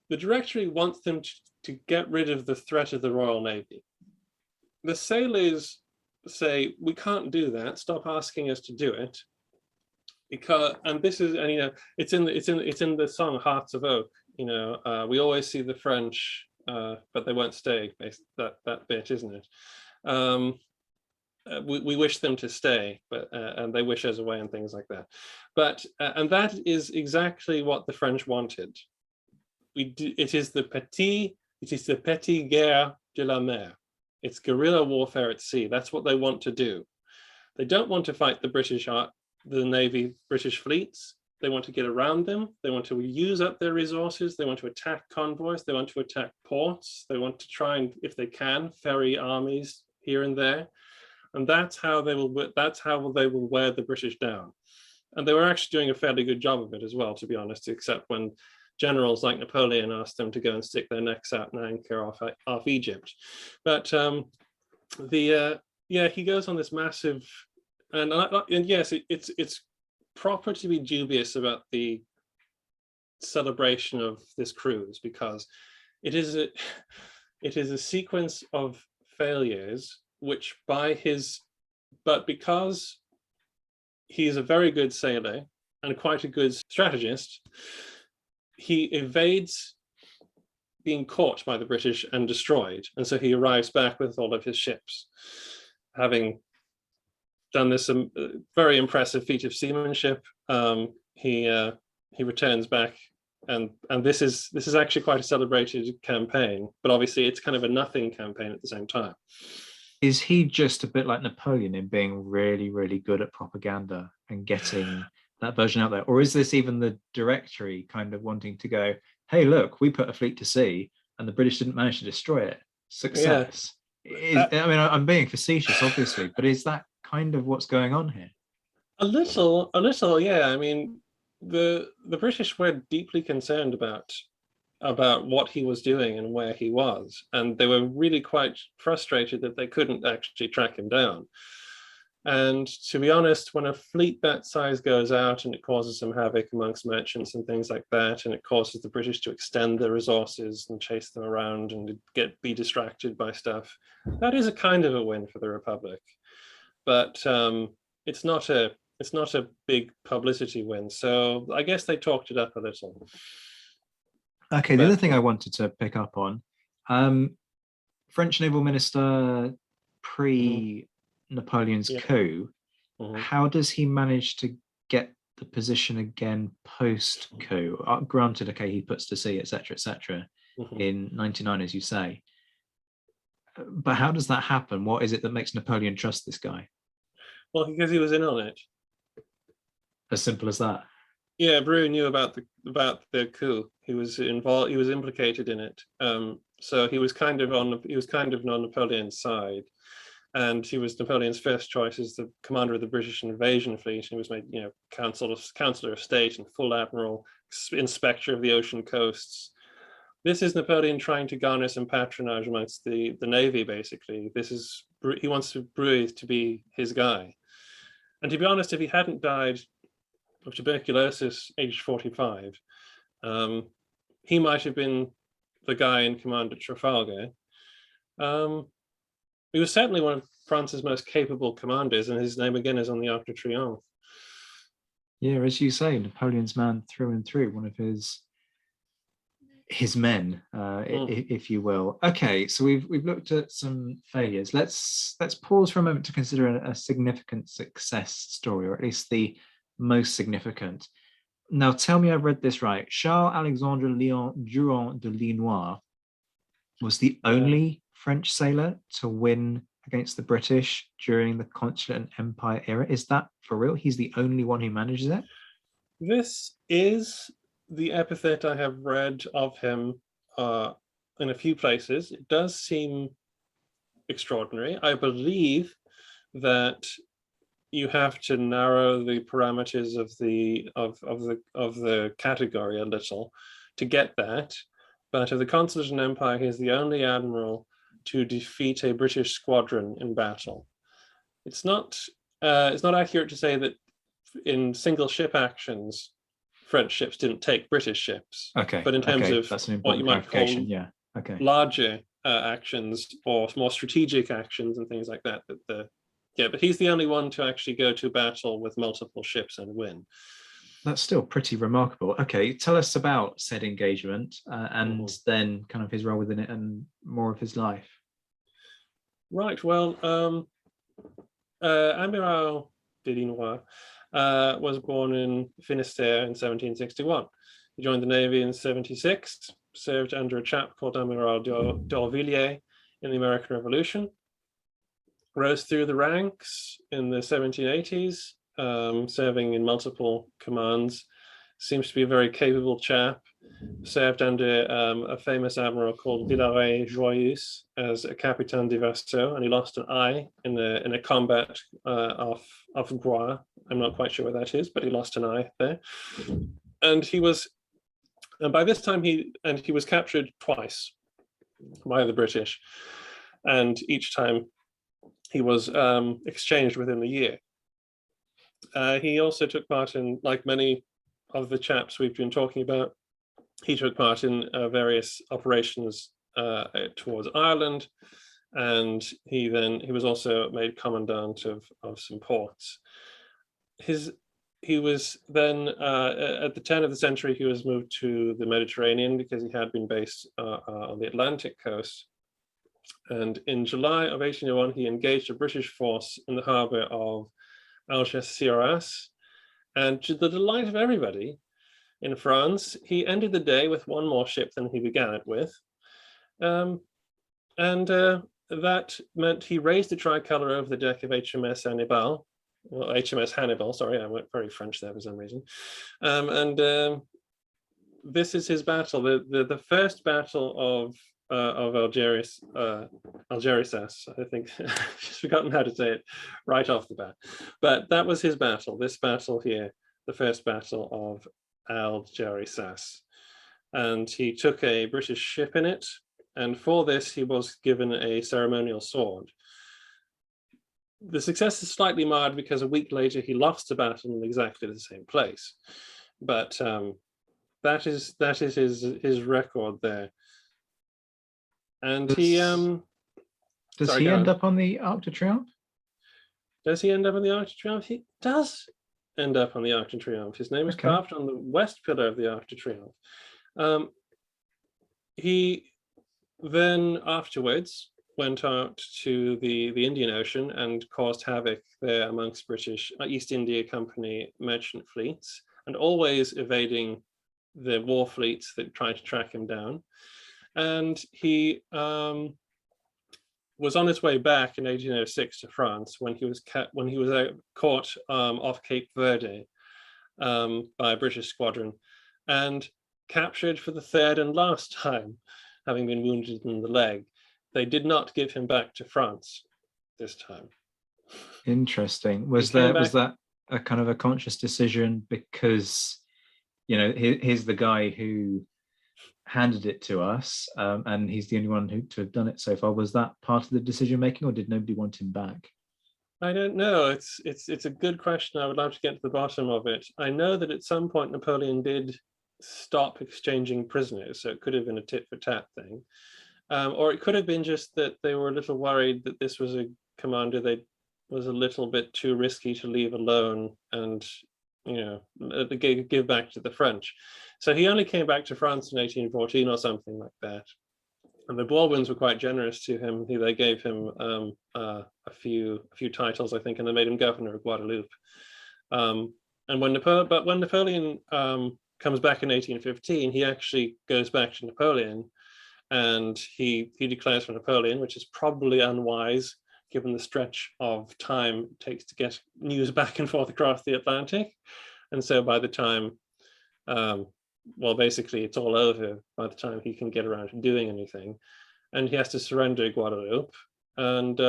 The Directory wants them to get rid of the threat of the Royal Navy. The sailors say, we can't do that, stop asking us to do it, because, and this is, and you know, it's in the song Hearts of Oak, you know, we always see the French but they won't stay, that bit, isn't it? We wish them to stay, but and they wish us away and things like that. But and that is exactly what the French wanted. It is the petit guerre de la mer. It's guerrilla warfare at sea. That's what they want to do. They don't want to fight the British fleets. They want to get around them. They want to use up their resources. They want to attack convoys. They want to attack ports. They want to try and, if they can, ferry armies here and there. And that's how they will wear the British down. And they were actually doing a fairly good job of it as well, to be honest, except when generals like Napoleon asked them to go and stick their necks out and anchor off Egypt. But he goes on this massive, and yes, it's proper to be dubious about the celebration of this cruise, because it is a sequence of failures which but because he's a very good sailor and quite a good strategist, he evades being caught by the British and destroyed. And so he arrives back with all of his ships, having done this very impressive feat of seamanship. He returns back, and this is actually quite a celebrated campaign, but obviously it's kind of a nothing campaign at the same time.
Is he just a bit like Napoleon in being really, really good at propaganda and getting that version out there? Or is this even the Directory kind of wanting to go, hey, look, we put a fleet to sea and the British didn't manage to destroy it? Success. Yeah. I mean, I'm being facetious, obviously, but is that kind of what's going on here?
A little, yeah. I mean, the British were deeply concerned about what he was doing and where he was, and they were really quite frustrated that they couldn't actually track him down. And to be honest, when a fleet that size goes out and it causes some havoc amongst merchants and things like that, and it causes the British to extend their resources and chase them around and be distracted by stuff, that is a kind of a win for the Republic. But it's not a big publicity win. So I guess they talked it up a little.
Okay, the other thing I wanted to pick up on, French naval minister pre-Napoleon's coup, how does he manage to get the position again post-coup? Granted, okay, he puts to sea, etc., in 99, as you say. But how does that happen? What is it that makes Napoleon trust this guy?
Well, because he was in on it.
As simple as that.
Yeah, Brew knew about the coup. He was involved. He was implicated in it. So he was kind of on Napoleon's side, and he was Napoleon's first choice as the commander of the British invasion fleet. He was made, counselor of state and full admiral, inspector of the ocean coasts. This is Napoleon trying to garner some patronage amongst the navy. Basically, he wants Brew to be his guy. And to be honest, if he hadn't died of tuberculosis, aged 45, he might have been the guy in command at Trafalgar. He was certainly one of France's most capable commanders, and his name again is on the Arc de Triomphe.
Yeah, as you say, Napoleon's man through and through, one of his men, if you will. Okay, so we've looked at some failures. Let's pause for a moment to consider a significant success story, or at least the most significant. Now, tell me I've read this right. Charles Alexandre Léon Durand de Linois was the only French sailor to win against the British during the Consular and Empire era. Is that for real? He's the only one who manages it?
This is the epithet I have read of him in a few places. It does seem extraordinary. I believe that you have to narrow the parameters of the category a little to get that. But of the Consulate and Empire, he's the only admiral to defeat a British squadron in battle. It's not accurate to say that in single ship actions, French ships didn't take British ships.
Okay.
But in terms of
that's an
what you
important
might call
Okay.
larger actions or more strategic actions and things like that, but he's the only one to actually go to battle with multiple ships and win.
That's still pretty remarkable. Okay, tell us about said engagement and then kind of his role within it and more of his life.
Right, well, Admiral de Linois was born in Finistère in 1761. He joined the Navy in 76, served under a chap called Admiral d'Orvilliers in the American Revolution, rose through the ranks in the 1780s, serving in multiple commands. Seems to be a very capable chap. Served under a famous admiral called Villaret-Joyeuse as a capitaine de vaisseau, and he lost an eye in a combat off Groix. I'm not quite sure where that is, but he lost an eye there. And by this time he was captured twice by the British, and each time he was exchanged within the year. He also took part in, like many of the chaps we've been talking about, he took part in various operations towards Ireland, and he was also made commandant of some ports. He was then, at the turn of the century, he was moved to the Mediterranean because he had been based on the Atlantic coast. And in July of 1801, he engaged a British force in the harbour of Algeciras. And to the delight of everybody in France, he ended the day with one more ship than he began it with. That meant he raised the tricolour over the deck of HMS Hannibal. Well, HMS Hannibal, sorry, I went very French there for some reason. This is his battle, the first battle of Algeciras. I think I've just forgotten how to say it right off the bat. But that was his battle, this battle here, the first battle of Algeciras. And he took a British ship in it, and for this he was given a ceremonial sword. The success is slightly marred because a week later he lost a battle in exactly the same place. But that is his record there. And does he
end up on the Arc de Triomphe?
Does he end up on the Arc de Triomphe? He does end up on the Arc de Triomphe. His name is carved on the west pillar of the Arc de Triomphe. He then afterwards went out to the Indian Ocean and caused havoc there amongst British East India Company merchant fleets, and always evading the war fleets that tried to track him down. And he was on his way back in 1806 to France when he was caught off Cape Verde. by a British squadron and captured for the third and last time, having been wounded in the leg. They did not give him back to France this time.
Interesting. Was
came
that a kind of a conscious decision because, here's the guy who handed it to us, and he's the only one to have done it so far. Was that part of the decision making, or did nobody want him back?
I don't know. It's a good question. I would love to get to the bottom of it. I know that at some point Napoleon did stop exchanging prisoners, so it could have been a tit for tat thing, or it could have been just that they were a little worried that this was a commander that was a little bit too risky to leave alone and give back to the French. So he only came back to France in 1814 or something like that. And the Bourbons were quite generous to him. They gave him a few titles, I think, and they made him governor of Guadeloupe. And when Napoleon comes back in 1815, he actually goes back to Napoleon, and he declares for Napoleon, which is probably unwise given the stretch of time it takes to get news back and forth across the Atlantic. And so by the time, basically it's all over by the time he can get around to doing anything. And he has to surrender Guadeloupe, and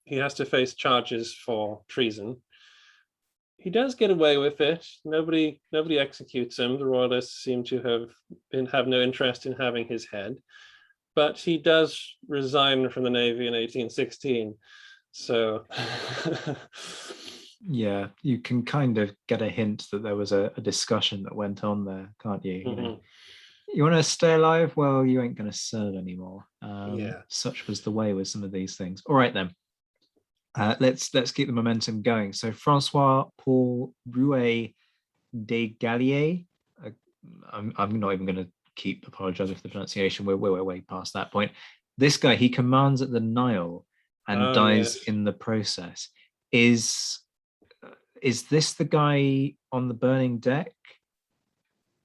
he has to face charges for treason. He does get away with it. Nobody executes him. The royalists seem to have no interest in having his head. But he does resign from the Navy in 1816. So
yeah, you can kind of get a hint that there was a discussion that went on there, can't you?
Mm-hmm.
You want to stay alive? Well, you ain't going to serve anymore.
Yeah.
Such was the way with some of these things. All right, then. Let's keep the momentum going. So Francois Paul Rouet de Gallier. I'm not even going to keep apologizing for the pronunciation. We're way past that point. This guy, he commands at the Nile and dies in the process. Is this the guy on the burning deck?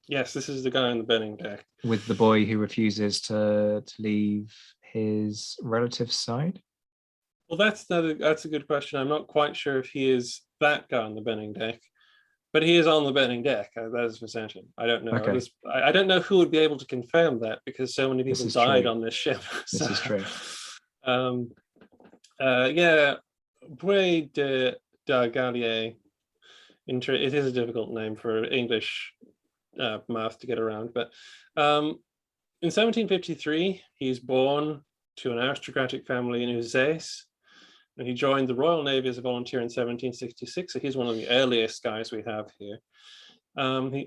Yes, this is the guy on the burning deck.
With the boy who refuses to leave his relative's side?
Well, that's a good question. I'm not quite sure if he is that guy on the burning deck, but he is on the burning deck. That is for certain. I don't know.
Okay.
I don't know who would be able to confirm that because so many people died on this ship.
This is true.
Bray de Gallier. It is a difficult name for English mouth to get around. But in 1753, he's born to an aristocratic family in Uzès. And he joined the Royal Navy as a volunteer in 1766. So he's one of the earliest guys we have here.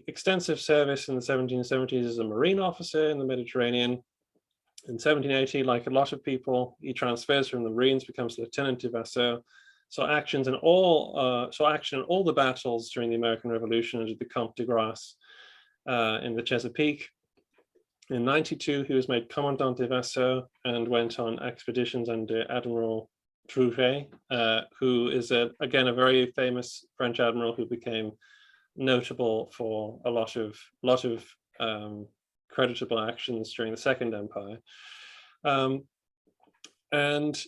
Extensive service in the 1770s as a Marine officer in the Mediterranean. In 1780, like a lot of people, he transfers from the Marines, becomes Lieutenant de Vaisseau. Saw action in all the battles during the American Revolution under the Comte de Grasse in the Chesapeake. In 92, he was made Commandant de Vaisseau and went on expeditions under Admiral Provan, who is again a very famous French admiral who became notable for a lot of creditable actions during the Second Empire, and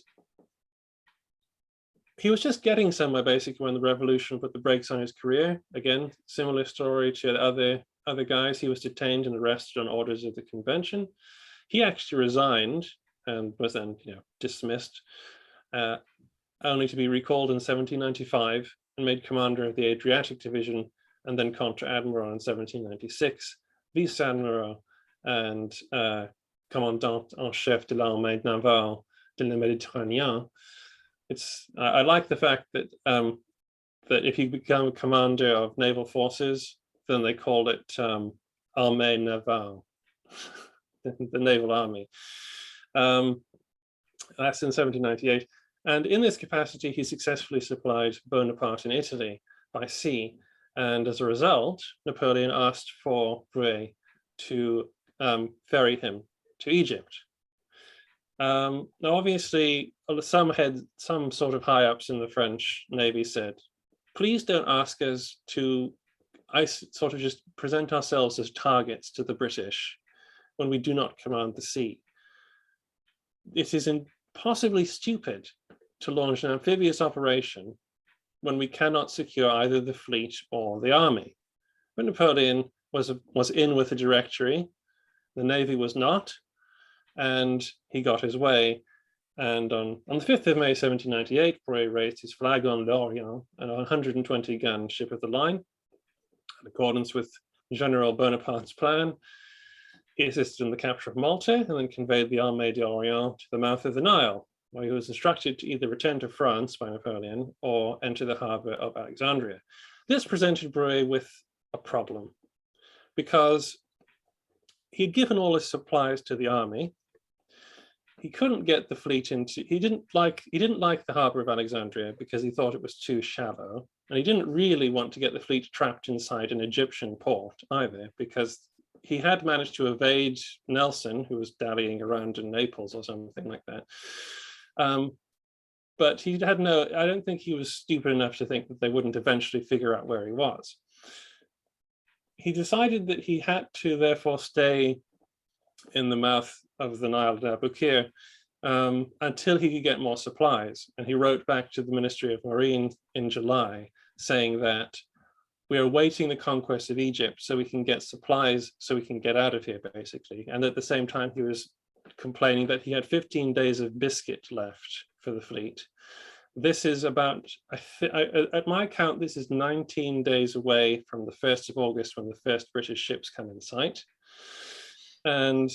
he was just getting somewhere basically when the revolution put the brakes on his career. Again, similar story to the other guys. He was detained and arrested on orders of the convention. He actually resigned and was then dismissed, only to be recalled in 1795 and made commander of the Adriatic Division and then Contre-Admiral in 1796, Vice-Admiral and Commandant en chef de l'armée navale de la Méditerranée. I like the fact that that if you become commander of naval forces, then they call it armée navale, the naval army. That's in 1798. And in this capacity, he successfully supplied Bonaparte in Italy by sea. And as a result, Napoleon asked for Rouet to ferry him to Egypt. Now, obviously, some sort of high-ups in the French Navy said, please don't ask us to sort of just present ourselves as targets to the British when we do not command the sea. It is impossibly stupid to launch an amphibious operation when we cannot secure either the fleet or the army. But Napoleon was in with the Directory. The Navy was not, and he got his way. And on the 5th of May 1798, Bray raised his flag on Lorient, a 120-gun ship of the line. In accordance with General Bonaparte's plan, he assisted in the capture of Malta and then conveyed the Armée d'Orient to the mouth of the Nile, where he was instructed to either return to France by Napoleon or enter the harbour of Alexandria. This presented Bray with a problem, because he'd given all his supplies to the army. He couldn't get the fleet into. He didn't like the harbour of Alexandria because he thought it was too shallow, and he didn't really want to get the fleet trapped inside an Egyptian port either, because he had managed to evade Nelson, who was dallying around in Naples or something like that. But he had no. I don't think he was stupid enough to think that they wouldn't eventually figure out where he was. He decided that he had to therefore stay in the mouth of the Nile at Abu Qir until he could get more supplies. And he wrote back to the Ministry of Marine in July saying that we are awaiting the conquest of Egypt so we can get supplies, so we can get out of here, basically. And at the same time, he was complaining that he had 15 days of biscuit left for the fleet. This is about, at my count, this is 19 days away from the 1st of August when the first British ships come in sight. And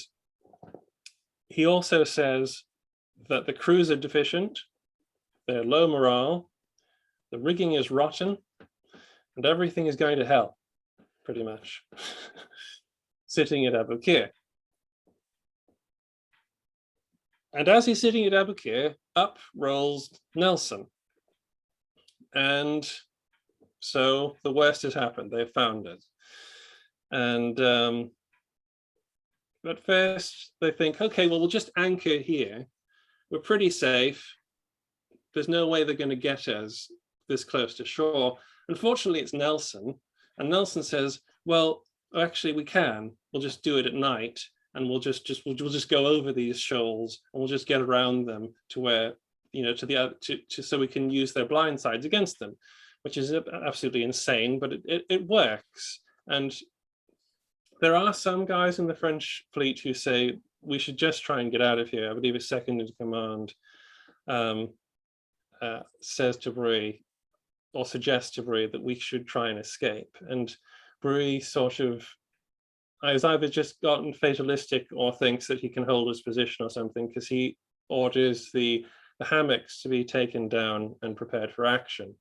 he also says that the crews are deficient, they're low morale, the rigging is rotten, and everything is going to hell, pretty much, sitting at Abu Qir. And as he's sitting at Abu Qir, up rolls Nelson. And so the worst has happened, they've found it. And at first they think, okay, well, we'll just anchor here. We're pretty safe. There's no way they're going to get us this close to shore. Unfortunately, it's Nelson. And Nelson says, well, actually we can. We'll just do it at night. And we'll just go over these shoals and we'll just get around them to where, you know, so we can use their blind sides against them, which is absolutely insane, but it works. And there are some guys in the French fleet who say we should just try and get out of here. I believe his second in command says to Bray, or suggests to Bray, that we should try and escape. And Bray sort of has either just gotten fatalistic or thinks that he can hold his position or something, because he orders the hammocks to be taken down and prepared for action.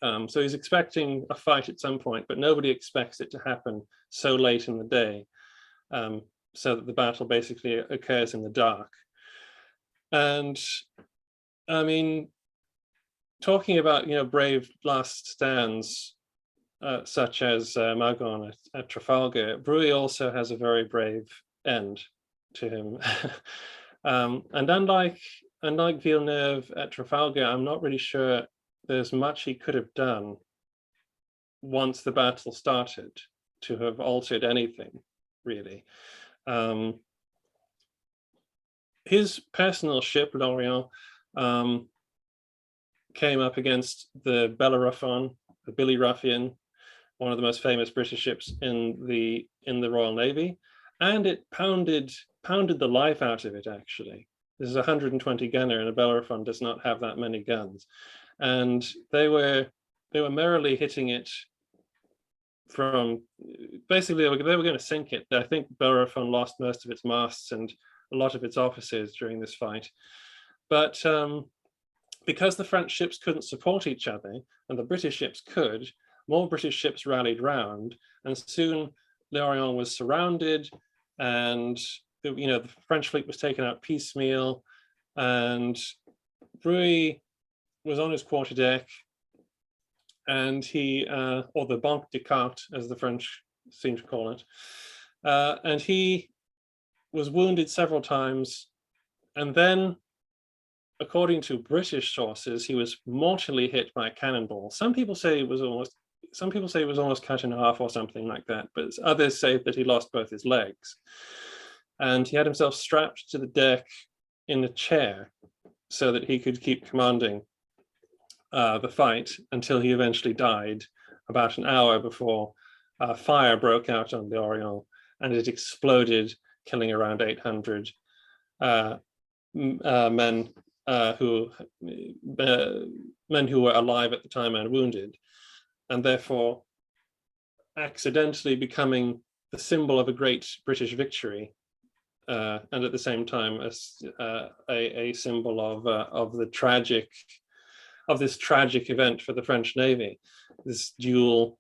So he's expecting a fight at some point, but nobody expects it to happen so late in the day, so that the battle basically occurs in the dark. And I mean, talking about, you know, brave last stands, such as Magon at Trafalgar, Bruy also has a very brave end to him. And unlike Villeneuve at Trafalgar, I'm not really sure there's much he could have done once the battle started to have altered anything, really. His personal ship, L'Orient, came up against the Bellerophon, the Billy Ruffian, one of the most famous British ships in the Royal Navy, and it pounded the life out of it, actually. This is a 120 gunner, and a Bellerophon does not have that many guns. And they were merrily hitting it from, basically they were going to sink it. I think Bellerophon lost most of its masts and a lot of its officers during this fight. But because the French ships couldn't support each other and the British ships could, more British ships rallied round, and soon L'Orient was surrounded, and the French fleet was taken out piecemeal, and Bruy was on his quarterdeck, and he, or the banc de carte, as the French seem to call it, and he was wounded several times, and then, according to British sources, he was mortally hit by a cannonball. Some people say it was almost cut in half or something like that, but others say that he lost both his legs. And he had himself strapped to the deck in a chair so that he could keep commanding the fight until he eventually died about an hour before fire broke out on the Orient, and it exploded, killing around 800 men who were alive at the time and wounded, and therefore accidentally becoming the symbol of a great British victory, and at the same time a symbol of this tragic event for the French Navy. This dual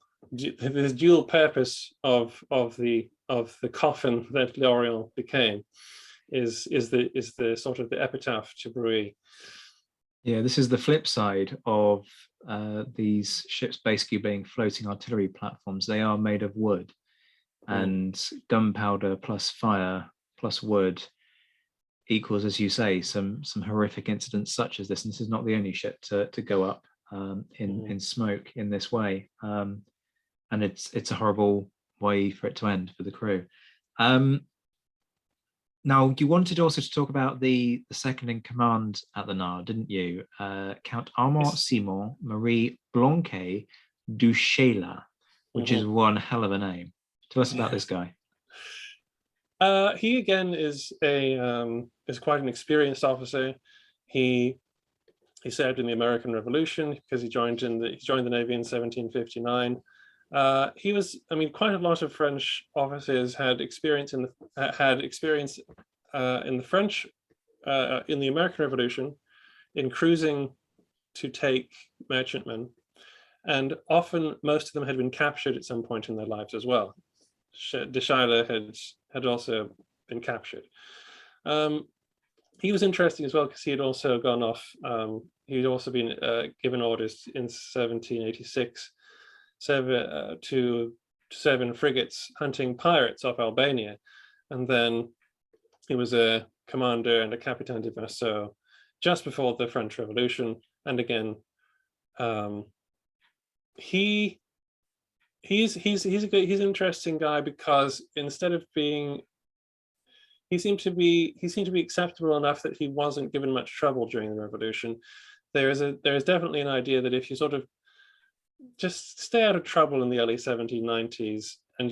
purpose of the coffin that L'Orient became is the sort of the epitaph to Bruy.
Yeah, this is the flip side of these ships basically being floating artillery platforms. They are made of wood, and gunpowder plus fire plus wood equals, as you say, some horrific incidents such as this. And this is not the only ship to go up in smoke in this way, and it's a horrible way for it to end for the crew. Now, you wanted also to talk about the second in command at the Nile, didn't you? Count Armand Simon Marie Blanquet du Chayla, which is one hell of a name. Tell us about this guy.
He again is quite an experienced officer. He served in the American Revolution because he joined the Navy in 1759. Quite a lot of French officers had experience in the American Revolution in cruising to take merchantmen, and often most of them had been captured at some point in their lives as well. De Chayla had also been captured. He was interesting as well because he had also gone off. He'd also been given orders in 1786 to 7 frigates hunting pirates off Albania, and then he was a commander and a capitaine de vaisseau just before the French Revolution. And again, he's an interesting guy because instead of being, he seemed to be acceptable enough that he wasn't given much trouble during the Revolution. There is definitely an idea that if you sort of just stay out of trouble in the early 1790s, and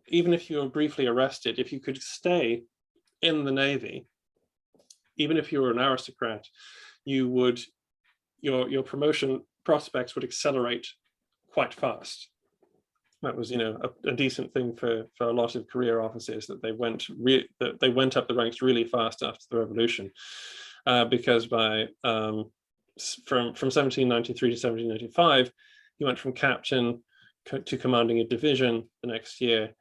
even if you were briefly arrested, if you could stay in the Navy, even if you were an aristocrat, your promotion prospects would accelerate quite fast. That was, a decent thing for a lot of career officers, that they went up the ranks really fast after the Revolution, because from 1793 to 1795, he went from captain to commanding a division the next year.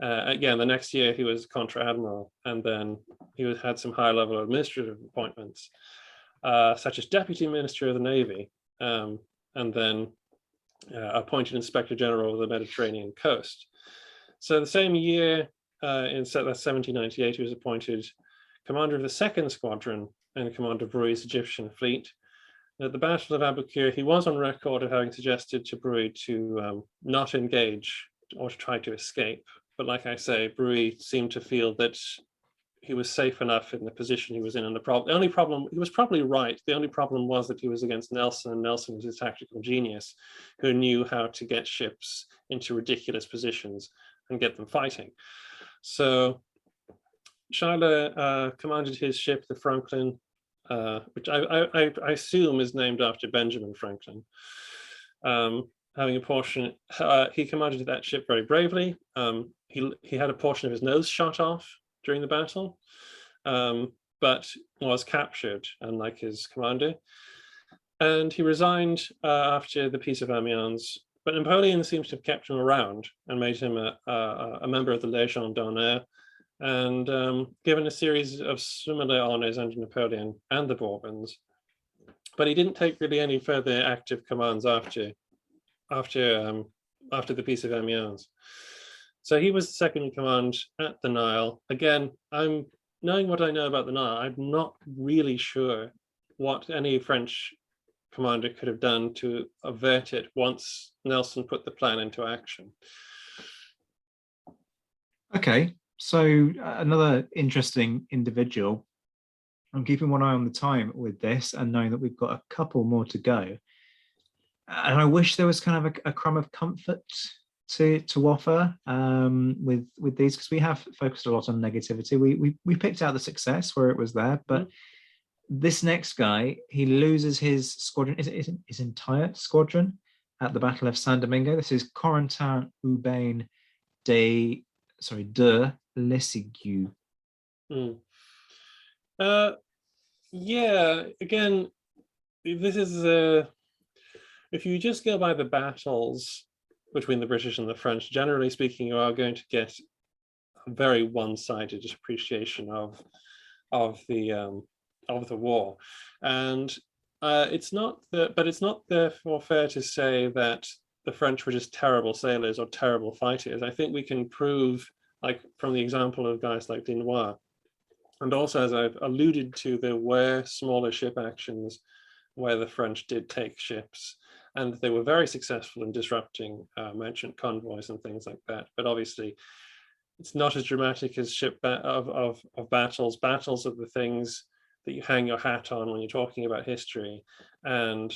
Again, the next year he was Contra-Admiral, and then he had some high-level administrative appointments, such as Deputy Minister of the Navy, and then appointed Inspector General of the Mediterranean coast. So the same year, in 1798, he was appointed commander of the 2nd Squadron and commander of Brui's Egyptian fleet. At the Battle of Aboukir, he was on record of having suggested to Bruy to not engage or to try to escape. But like I say, Bruy seemed to feel that he was safe enough in the position he was in. And the only problem, he was probably right. The only problem was that he was against Nelson, and Nelson was a tactical genius who knew how to get ships into ridiculous positions and get them fighting. So Chayla commanded his ship, the Franklin, which I assume is named after Benjamin Franklin. Having a portion, he commanded that ship very bravely. He had a portion of his nose shot off during the battle, but was captured, unlike his commander. And he resigned after the Peace of Amiens. But Napoleon seems to have kept him around and made him a member of the Légion d'honneur, and given a series of similar honors under Napoleon and the Bourbons. But he didn't take really any further active commands after the Peace of Amiens. So he was second in command at the Nile. Again, knowing what I know about the Nile, I'm not really sure what any French commander could have done to avert it once Nelson put the plan into action.
Okay, so another interesting individual. I'm keeping one eye on the time with this and knowing that we've got a couple more to go. And I wish there was kind of a crumb of comfort to offer with these, because we have focused a lot on negativity. We picked out the success where it was there, but this next guy, he loses his squadron, his entire squadron at the Battle of San Domingo. This is Corentin Urbain de Lesigue.
Yeah, again, this is if you just go by the battles between the British and the French, generally speaking, you are going to get a very one-sided appreciation of the war, and it's not therefore fair to say that the French were just terrible sailors or terrible fighters. I think we can prove, like from the example of guys like Dunois, and also, as I've alluded to, there were smaller ship actions where the French did take ships, and they were very successful in disrupting merchant convoys and things like that. But obviously, it's not as dramatic as of battles. Battles are the things that you hang your hat on when you're talking about history, and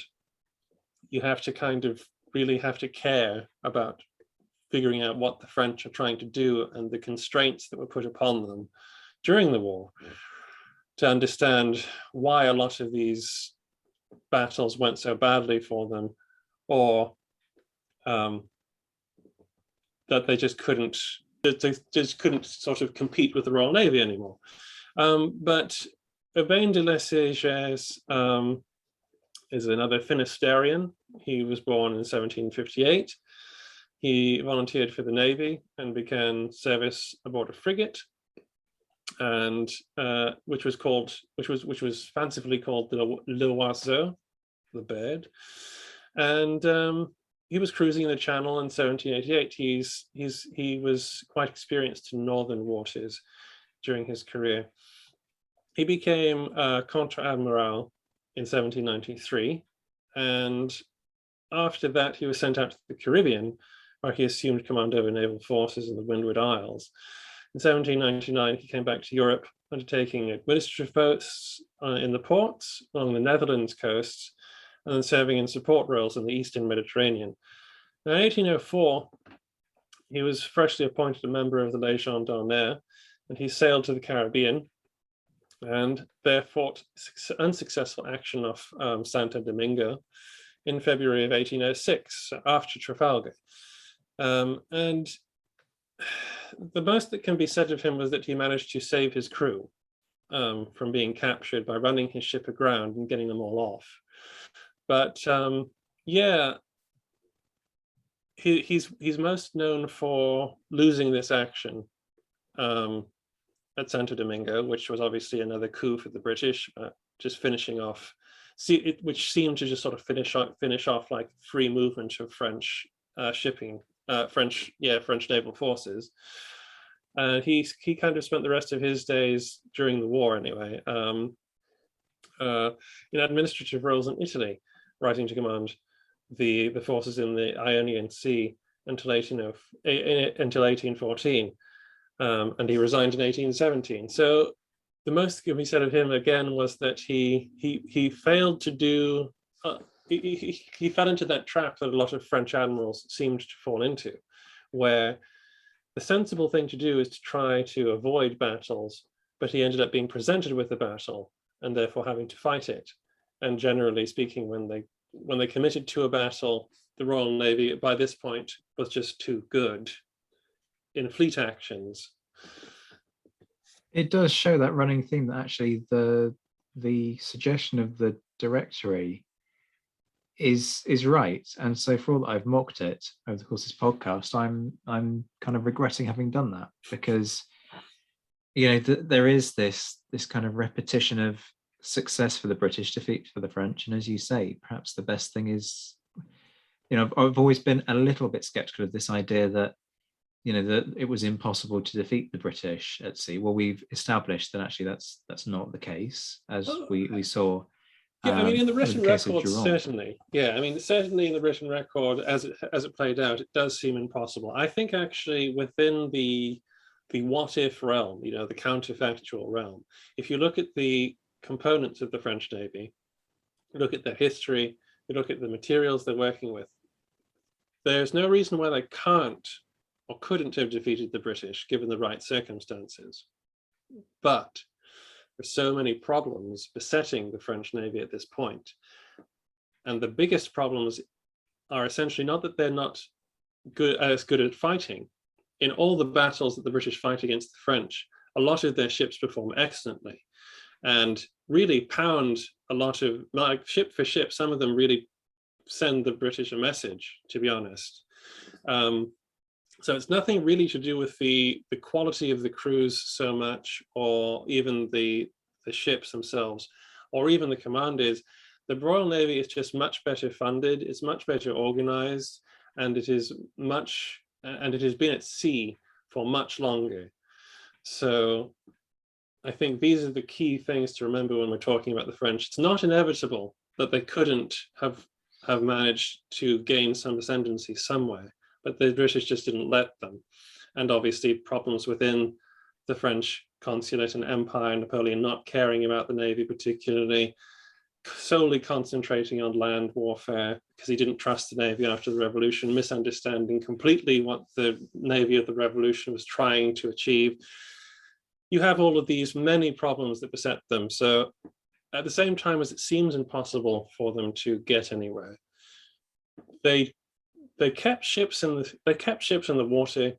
you have to really have to care about figuring out what the French are trying to do and the constraints that were put upon them during the war, to understand why a lot of these battles went so badly for them, or that they just couldn't sort of compete with the Royal Navy anymore. But Urbain de Lesseges is another Finistérian. He was born in 1758. He volunteered for the Navy and began service aboard a frigate, and which was fancifully called l'Oiseau, the bird. And he was cruising in the Channel in 1788. He was quite experienced in northern waters during his career. He became Contre-Admiral in 1793, and after that he was sent out to the Caribbean, where he assumed command over naval forces in the Windward Isles. In 1799, he came back to Europe, undertaking administrative posts in the ports along the Netherlands coast, and then serving in support roles in the Eastern Mediterranean. Now, in 1804, he was freshly appointed a member of the Légion d'honneur, and he sailed to the Caribbean and there fought unsuccessful action off Santo Domingo in February of 1806, after Trafalgar. And the most that can be said of him was that he managed to save his crew from being captured by running his ship aground and getting them all off. But yeah, he's most known for losing this action at Santo Domingo, which was obviously another coup for the British, just finishing off, which seemed to just sort of finish off like free movement of French shipping, French naval forces. And he kind of spent the rest of his days during the war anyway, in administrative roles in Italy, rising to command the forces in the Ionian Sea until 1814. And he resigned in 1817. So the most that can be said of him again was that he failed to do. He fell into that trap that a lot of French admirals seemed to fall into, where the sensible thing to do is to try to avoid battles, but he ended up being presented with the battle and therefore having to fight it. And generally speaking, when they committed to a battle, the Royal Navy by this point was just too good in fleet actions.
It does show that running theme that actually the suggestion of the Directory is right. And so for all that I've mocked it over the course of this podcast, I'm kind of regretting having done that, because there is this kind of repetition of success for the British, defeat for the French. And as you say, perhaps the best thing is, I've always been a little bit skeptical of this idea that that it was impossible to defeat the British at sea. Well, we've established that actually that's not the case, as we saw.
Yeah, I mean, in the written record,
certainly.
Yeah, I mean, certainly in the written record, as it played out, it does seem impossible. I think actually within the what if realm, the counterfactual realm, if you look at the components of the French Navy, you look at their history, you look at the materials they're working with, there's no reason why they can't or couldn't have defeated the British given the right circumstances. But there's so many problems besetting the French Navy at this point. And the biggest problems are essentially not that they're not as good at fighting. In all the battles that the British fight against the French, a lot of their ships perform excellently and really pound a lot of, like ship for ship, some of them really send the British a message, to be honest. So it's nothing really to do with the quality of the crews so much, or even the ships themselves, or even the commanders. The Royal Navy is just much better funded, it's much better organized, and it has been at sea for much longer. So I think these are the key things to remember when we're talking about the French. It's not inevitable that they couldn't have managed to gain some ascendancy somewhere, but the British just didn't let them. And obviously problems within the French consulate and empire, Napoleon not caring about the Navy particularly, solely concentrating on land warfare because he didn't trust the Navy after the Revolution, misunderstanding completely what the Navy of the Revolution was trying to achieve. You have all of these many problems that beset them. So at the same time as it seems impossible for them to get anywhere, they kept ships in the water.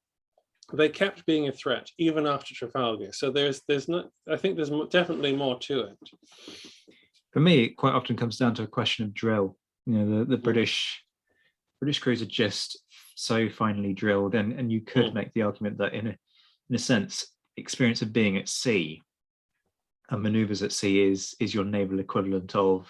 They kept being a threat even after Trafalgar. So I think there's definitely more to it.
For me, it quite often comes down to a question of drill. You know, the British crews are just so finely drilled, and you could make the argument that in a sense, experience of being at sea and maneuvers at sea is your naval equivalent of,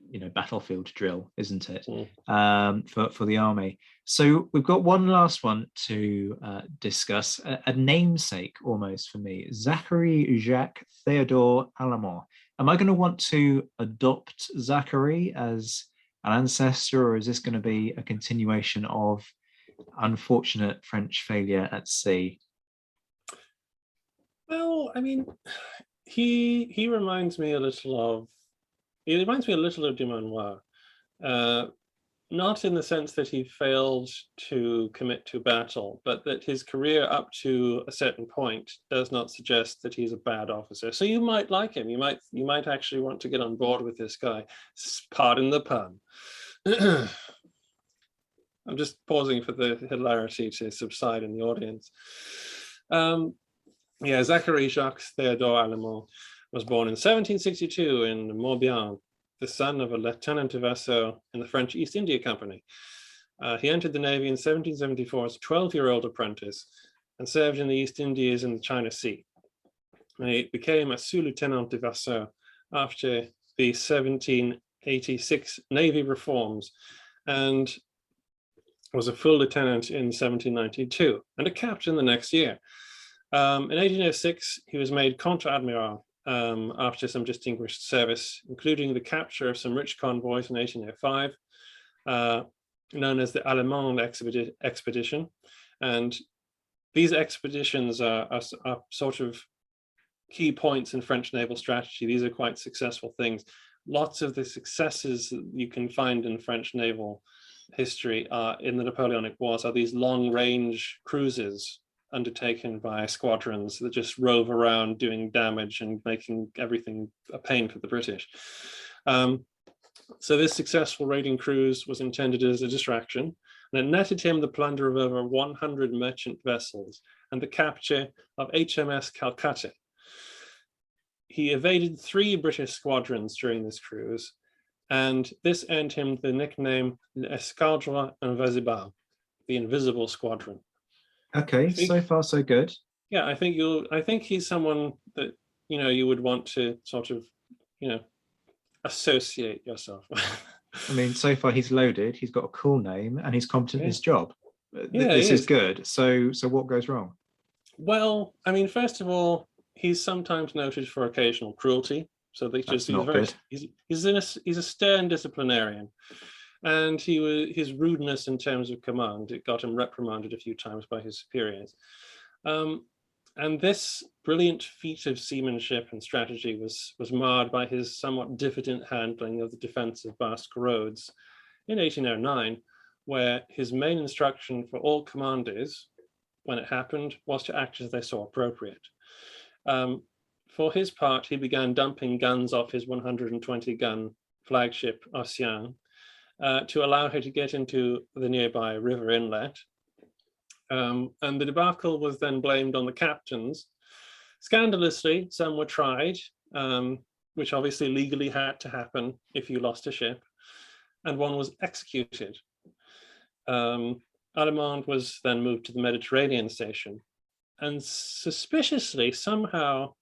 you know, battlefield drill, isn't it? For the army. So we've got one last one to discuss, a namesake almost for me, Zachary Jacques Theodore Allemand. Am I going to want to adopt Zachary as an ancestor, or is this going to be a continuation of unfortunate French failure at sea?
Well, I mean, he reminds me a little of Dumanoir. Not in the sense that he failed to commit to battle, but that his career up to a certain point does not suggest that he's a bad officer. So you might like him. You might actually want to get on board with this guy. Pardon the pun. I'm just pausing for the hilarity to subside in the audience. Zachary Jacques Theodore Allemand was born in 1762 in Morbihan, the son of a lieutenant of vassaux in the French East India Company. He entered the Navy in 1774 as a 12-year-old apprentice and served in the East Indies and the China Sea. And he became a sous-lieutenant de vassaux after the 1786 Navy reforms, and was a full lieutenant in 1792 and a captain the next year. In 1806, he was made Admiral after some distinguished service, including the capture of some rich convoys in 1805, known as the Allemand expedition. And these expeditions are sort of key points in French naval strategy. These are quite successful things. Lots of the successes that you can find in French naval history in the Napoleonic Wars are these long-range cruises undertaken by squadrons that just rove around doing damage and making everything a pain for the British. So this successful raiding cruise was intended as a distraction, and it netted him the plunder of over 100 merchant vessels and the capture of HMS Calcutta. He evaded 3 British squadrons during this cruise, and this earned him the nickname L'Escadre Invisible, the Invisible Squadron.
Okay, so far so good.
Yeah, I think he's someone that, you know, you would want to sort of, you know, associate yourself with.
I mean, so far he's loaded, he's got a cool name, and he's competent in his job.
This
is good. So what goes wrong?
Well, I mean, first of all, he's sometimes noted for occasional cruelty. So they just he's a stern disciplinarian. And his rudeness in terms of command, it got him reprimanded a few times by his superiors. And this brilliant feat of seamanship and strategy was marred by his somewhat diffident handling of the defense of Basque Roads in 1809, where his main instruction for all commanders when it happened was to act as they saw appropriate. For his part, he began dumping guns off his 120-gun flagship Ocean to allow her to get into the nearby river inlet. And the debacle was then blamed on the captains. Scandalously, some were tried, which obviously legally had to happen if you lost a ship, and one was executed. Admiral was then moved to the Mediterranean station, and suspiciously, somehow,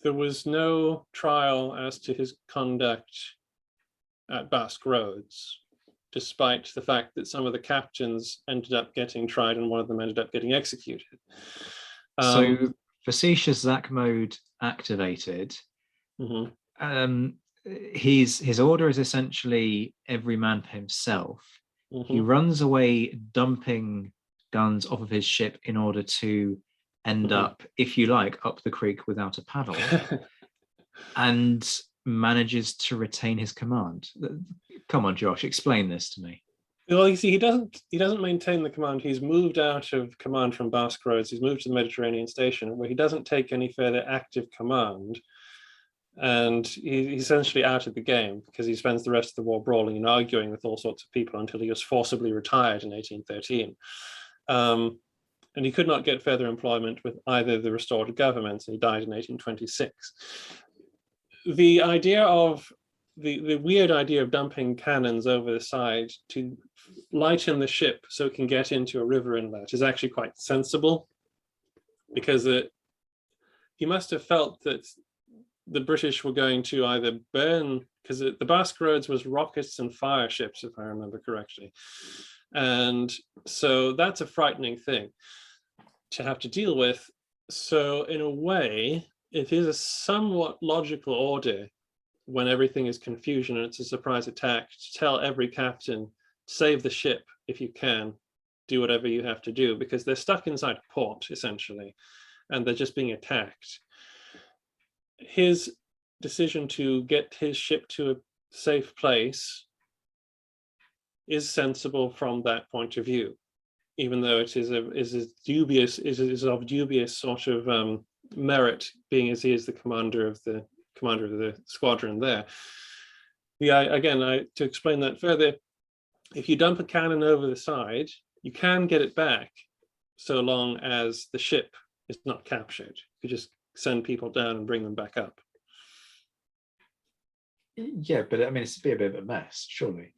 there was no trial as to his conduct at Basque Roads, despite the fact that some of the captains ended up getting tried and one of them ended up getting executed.
So facetious Zach mode activated. His order is essentially every man for himself. He runs away dumping guns off of his ship in order to end up, if you like, up the creek without a paddle, and manages to retain his command. Come on, Josh, explain this to me.
Well, you see, he doesn't maintain the command. He's moved out of command from Basque Roads. He's moved to the Mediterranean station, where he doesn't take any further active command. And he's essentially out of the game because he spends the rest of the war brawling and arguing with all sorts of people until he was forcibly retired in 1813. And he could not get further employment with either the restored governments, and he died in 1826. The idea of the weird idea of dumping cannons over the side to lighten the ship so it can get into a river inlet is actually quite sensible, because he must have felt that the British were going to either burn, because the Basque Roads was rockets and fire ships, if I remember correctly. And so that's a frightening thing to have to deal with. So in a way, it is a somewhat logical order when everything is confusion and it's a surprise attack to tell every captain, save the ship if you can, do whatever you have to do, because they're stuck inside a port, essentially, and they're just being attacked. His decision to get his ship to a safe place is sensible from that point of view, even though it is of dubious sort of merit, being as he is the commander of the squadron there. To explain that further, if you dump a cannon over the side, you can get it back so long as the ship is not captured. You just send people down and bring them back up.
Yeah, but I mean, it's be a bit of a mess, surely.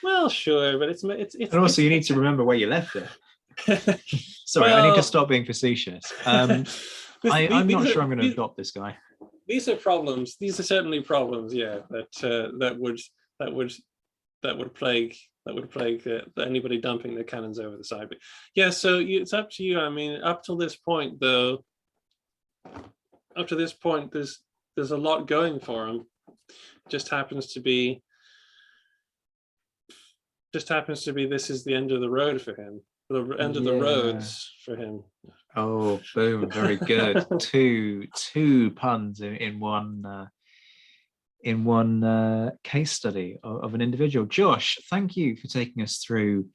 Well, sure, but it's
and also you need to remember where you left it. Sorry, I need to stop being facetious. I'm not sure I'm going to adopt this guy.
These are problems. These are certainly problems. Yeah, that would plague anybody dumping their cannons over the side. But yeah, so it's up to you. I mean, up to this point, though, there's a lot going for him. Just happens to be this is the end of the road for him. The end of the roads for him.
Oh, boom! Very good. two puns in one case study of an individual. Josh, thank you for taking us through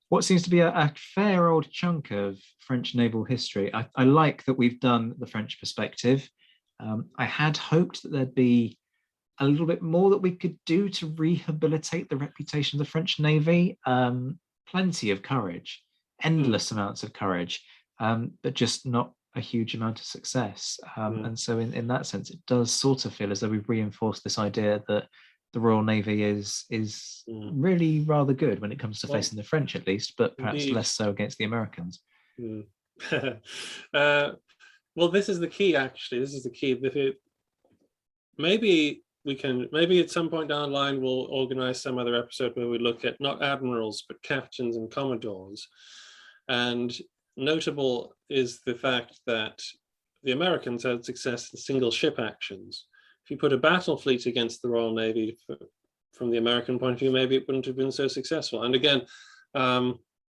what seems to be a fair old chunk of French naval history. I like that we've done the French perspective. I had hoped that there'd be a little bit more that we could do to rehabilitate the reputation of the French Navy. Plenty of courage, endless amounts of courage, but just not a huge amount of success. And so in that sense, it does sort of feel as though we've reinforced this idea that the Royal Navy is really rather good when it comes to facing the French, at least, but perhaps less so against the Americans.
Well, this is the key, actually. This is the key. Maybe at some point down the line, we'll organize some other episode where we look at not admirals, but captains and commodores. And notable is the fact that the Americans had success in single ship actions. If you put a battle fleet against the Royal Navy from the American point of view, maybe it wouldn't have been so successful. And again,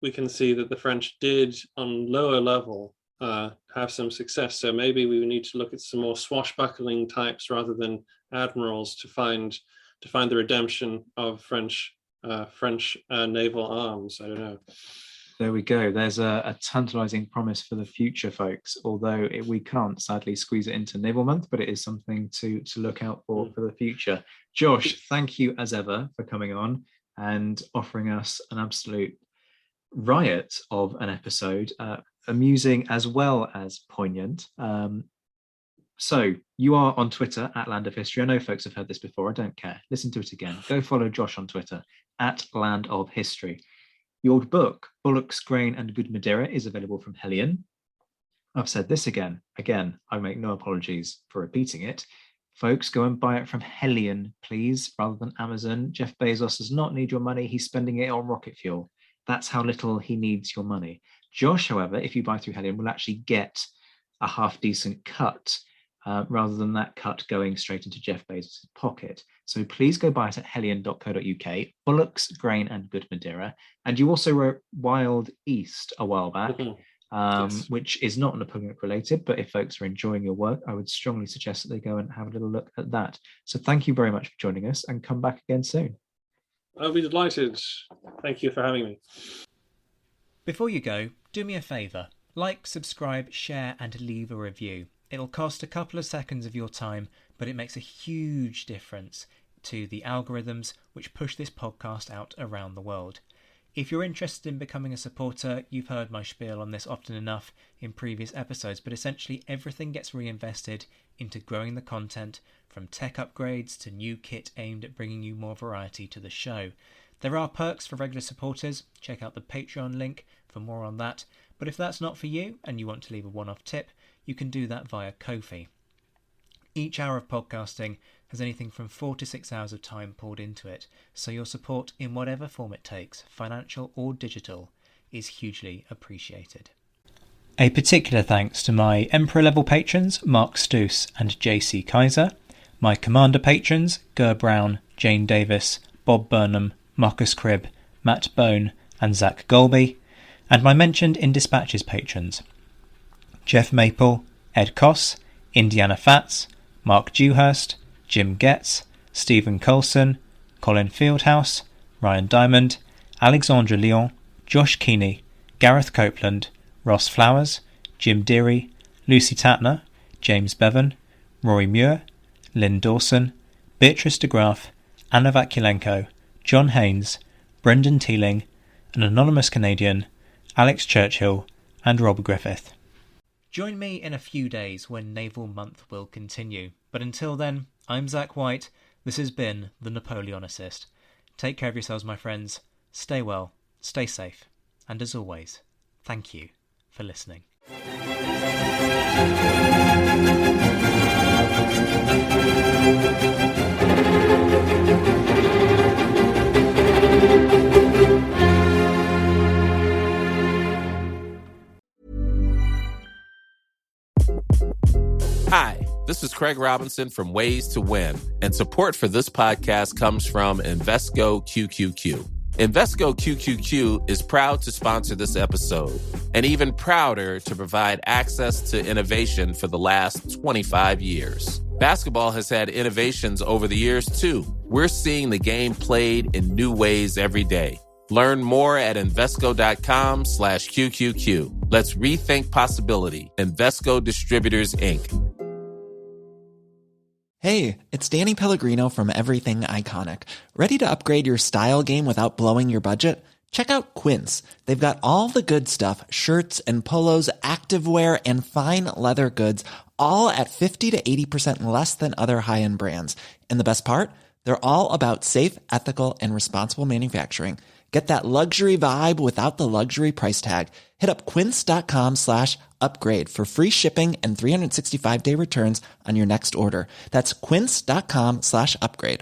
we can see that the French did on lower level have some success. So maybe we need to look at some more swashbuckling types rather than admirals to find the redemption of French French naval arms. I don't know.
There we go. There's a tantalizing promise for the future, folks, although we can't sadly squeeze it into Naval Month, but it is something to look out for the future. Josh, thank you as ever for coming on and offering us an absolute riot of an episode, amusing as well as poignant. So you are on Twitter at Land of History. I know folks have heard this before. I don't care. Listen to it again. Go follow Josh on Twitter at Land of History. Your book, Bullocks, Grain and Good Madeira, is available from Hellion. I've said this again. I make no apologies for repeating it. Folks, go and buy it from Hellion, please, rather than Amazon. Jeff Bezos does not need your money. He's spending it on rocket fuel. That's how little he needs your money. Josh, however, if you buy through Hellion, will actually get a half-decent cut, rather than that cut going straight into Jeff Bezos' pocket. So please go buy it at hellion.co.uk, Bullocks, Grain and Good Madeira. And you also wrote Wild East a while back, yes, which is not Napoleonic related, but if folks are enjoying your work, I would strongly suggest that they go and have a little look at that. So thank you very much for joining us, and come back again soon.
I'll be delighted. Thank you for having me.
Before you go, do me a favour. Like, subscribe, share and leave a review. It'll cost a couple of seconds of your time, but it makes a huge difference to the algorithms which push this podcast out around the world. If you're interested in becoming a supporter, you've heard my spiel on this often enough in previous episodes, but essentially everything gets reinvested into growing the content, from tech upgrades to new kit aimed at bringing you more variety to the show. There are perks for regular supporters. Check out the Patreon link for more on that. But if that's not for you and you want to leave a one-off tip, you can do that via Ko-fi. Each hour of podcasting has anything from 4 to 6 hours of time poured into it, so your support in whatever form it takes, financial or digital, is hugely appreciated. A particular thanks to my Emperor level patrons Mark Stoos and JC Kaiser, my Commander patrons Ger Brown, Jane Davis, Bob Burnham, Marcus Cribb, Matt Bone and Zach Golby, and my mentioned in Dispatches patrons Jeff Maple, Ed Koss, Indiana Fats, Mark Dewhurst, Jim Getz, Stephen Colson, Colin Fieldhouse, Ryan Diamond, Alexandra Lyon, Josh Keeney, Gareth Copeland, Ross Flowers, Jim Deary, Lucy Tatner, James Bevan, Rory Muir, Lynn Dawson, Beatrice de Graaf, Anna Vakulenko, John Haynes, Brendan Teeling, an anonymous Canadian, Alex Churchill, and Rob Griffith. Join me in a few days when Naval Month will continue. But until then, I'm Zach White. This has been The Napoleon Assist. Take care of yourselves, my friends. Stay well, stay safe, and as always, thank you for listening.
Hi, this is Craig Robinson from Ways to Win, and support for this podcast comes from Invesco QQQ. Invesco QQQ is proud to sponsor this episode, and even prouder to provide access to innovation for the last 25 years. Basketball has had innovations over the years, too. We're seeing the game played in new ways every day. Learn more at Invesco.com/QQQ. Let's rethink possibility. Invesco Distributors, Inc.
Hey, it's Danny Pellegrino from Everything Iconic. Ready to upgrade your style game without blowing your budget? Check out Quince. They've got all the good stuff, shirts and polos, activewear, and fine leather goods, all at 50 to 80% less than other high-end brands. And the best part? They're all about safe, ethical, and responsible manufacturing. Get that luxury vibe without the luxury price tag. Hit up quince.com/upgrade for free shipping and 365-day returns on your next order. That's quince.com/upgrade.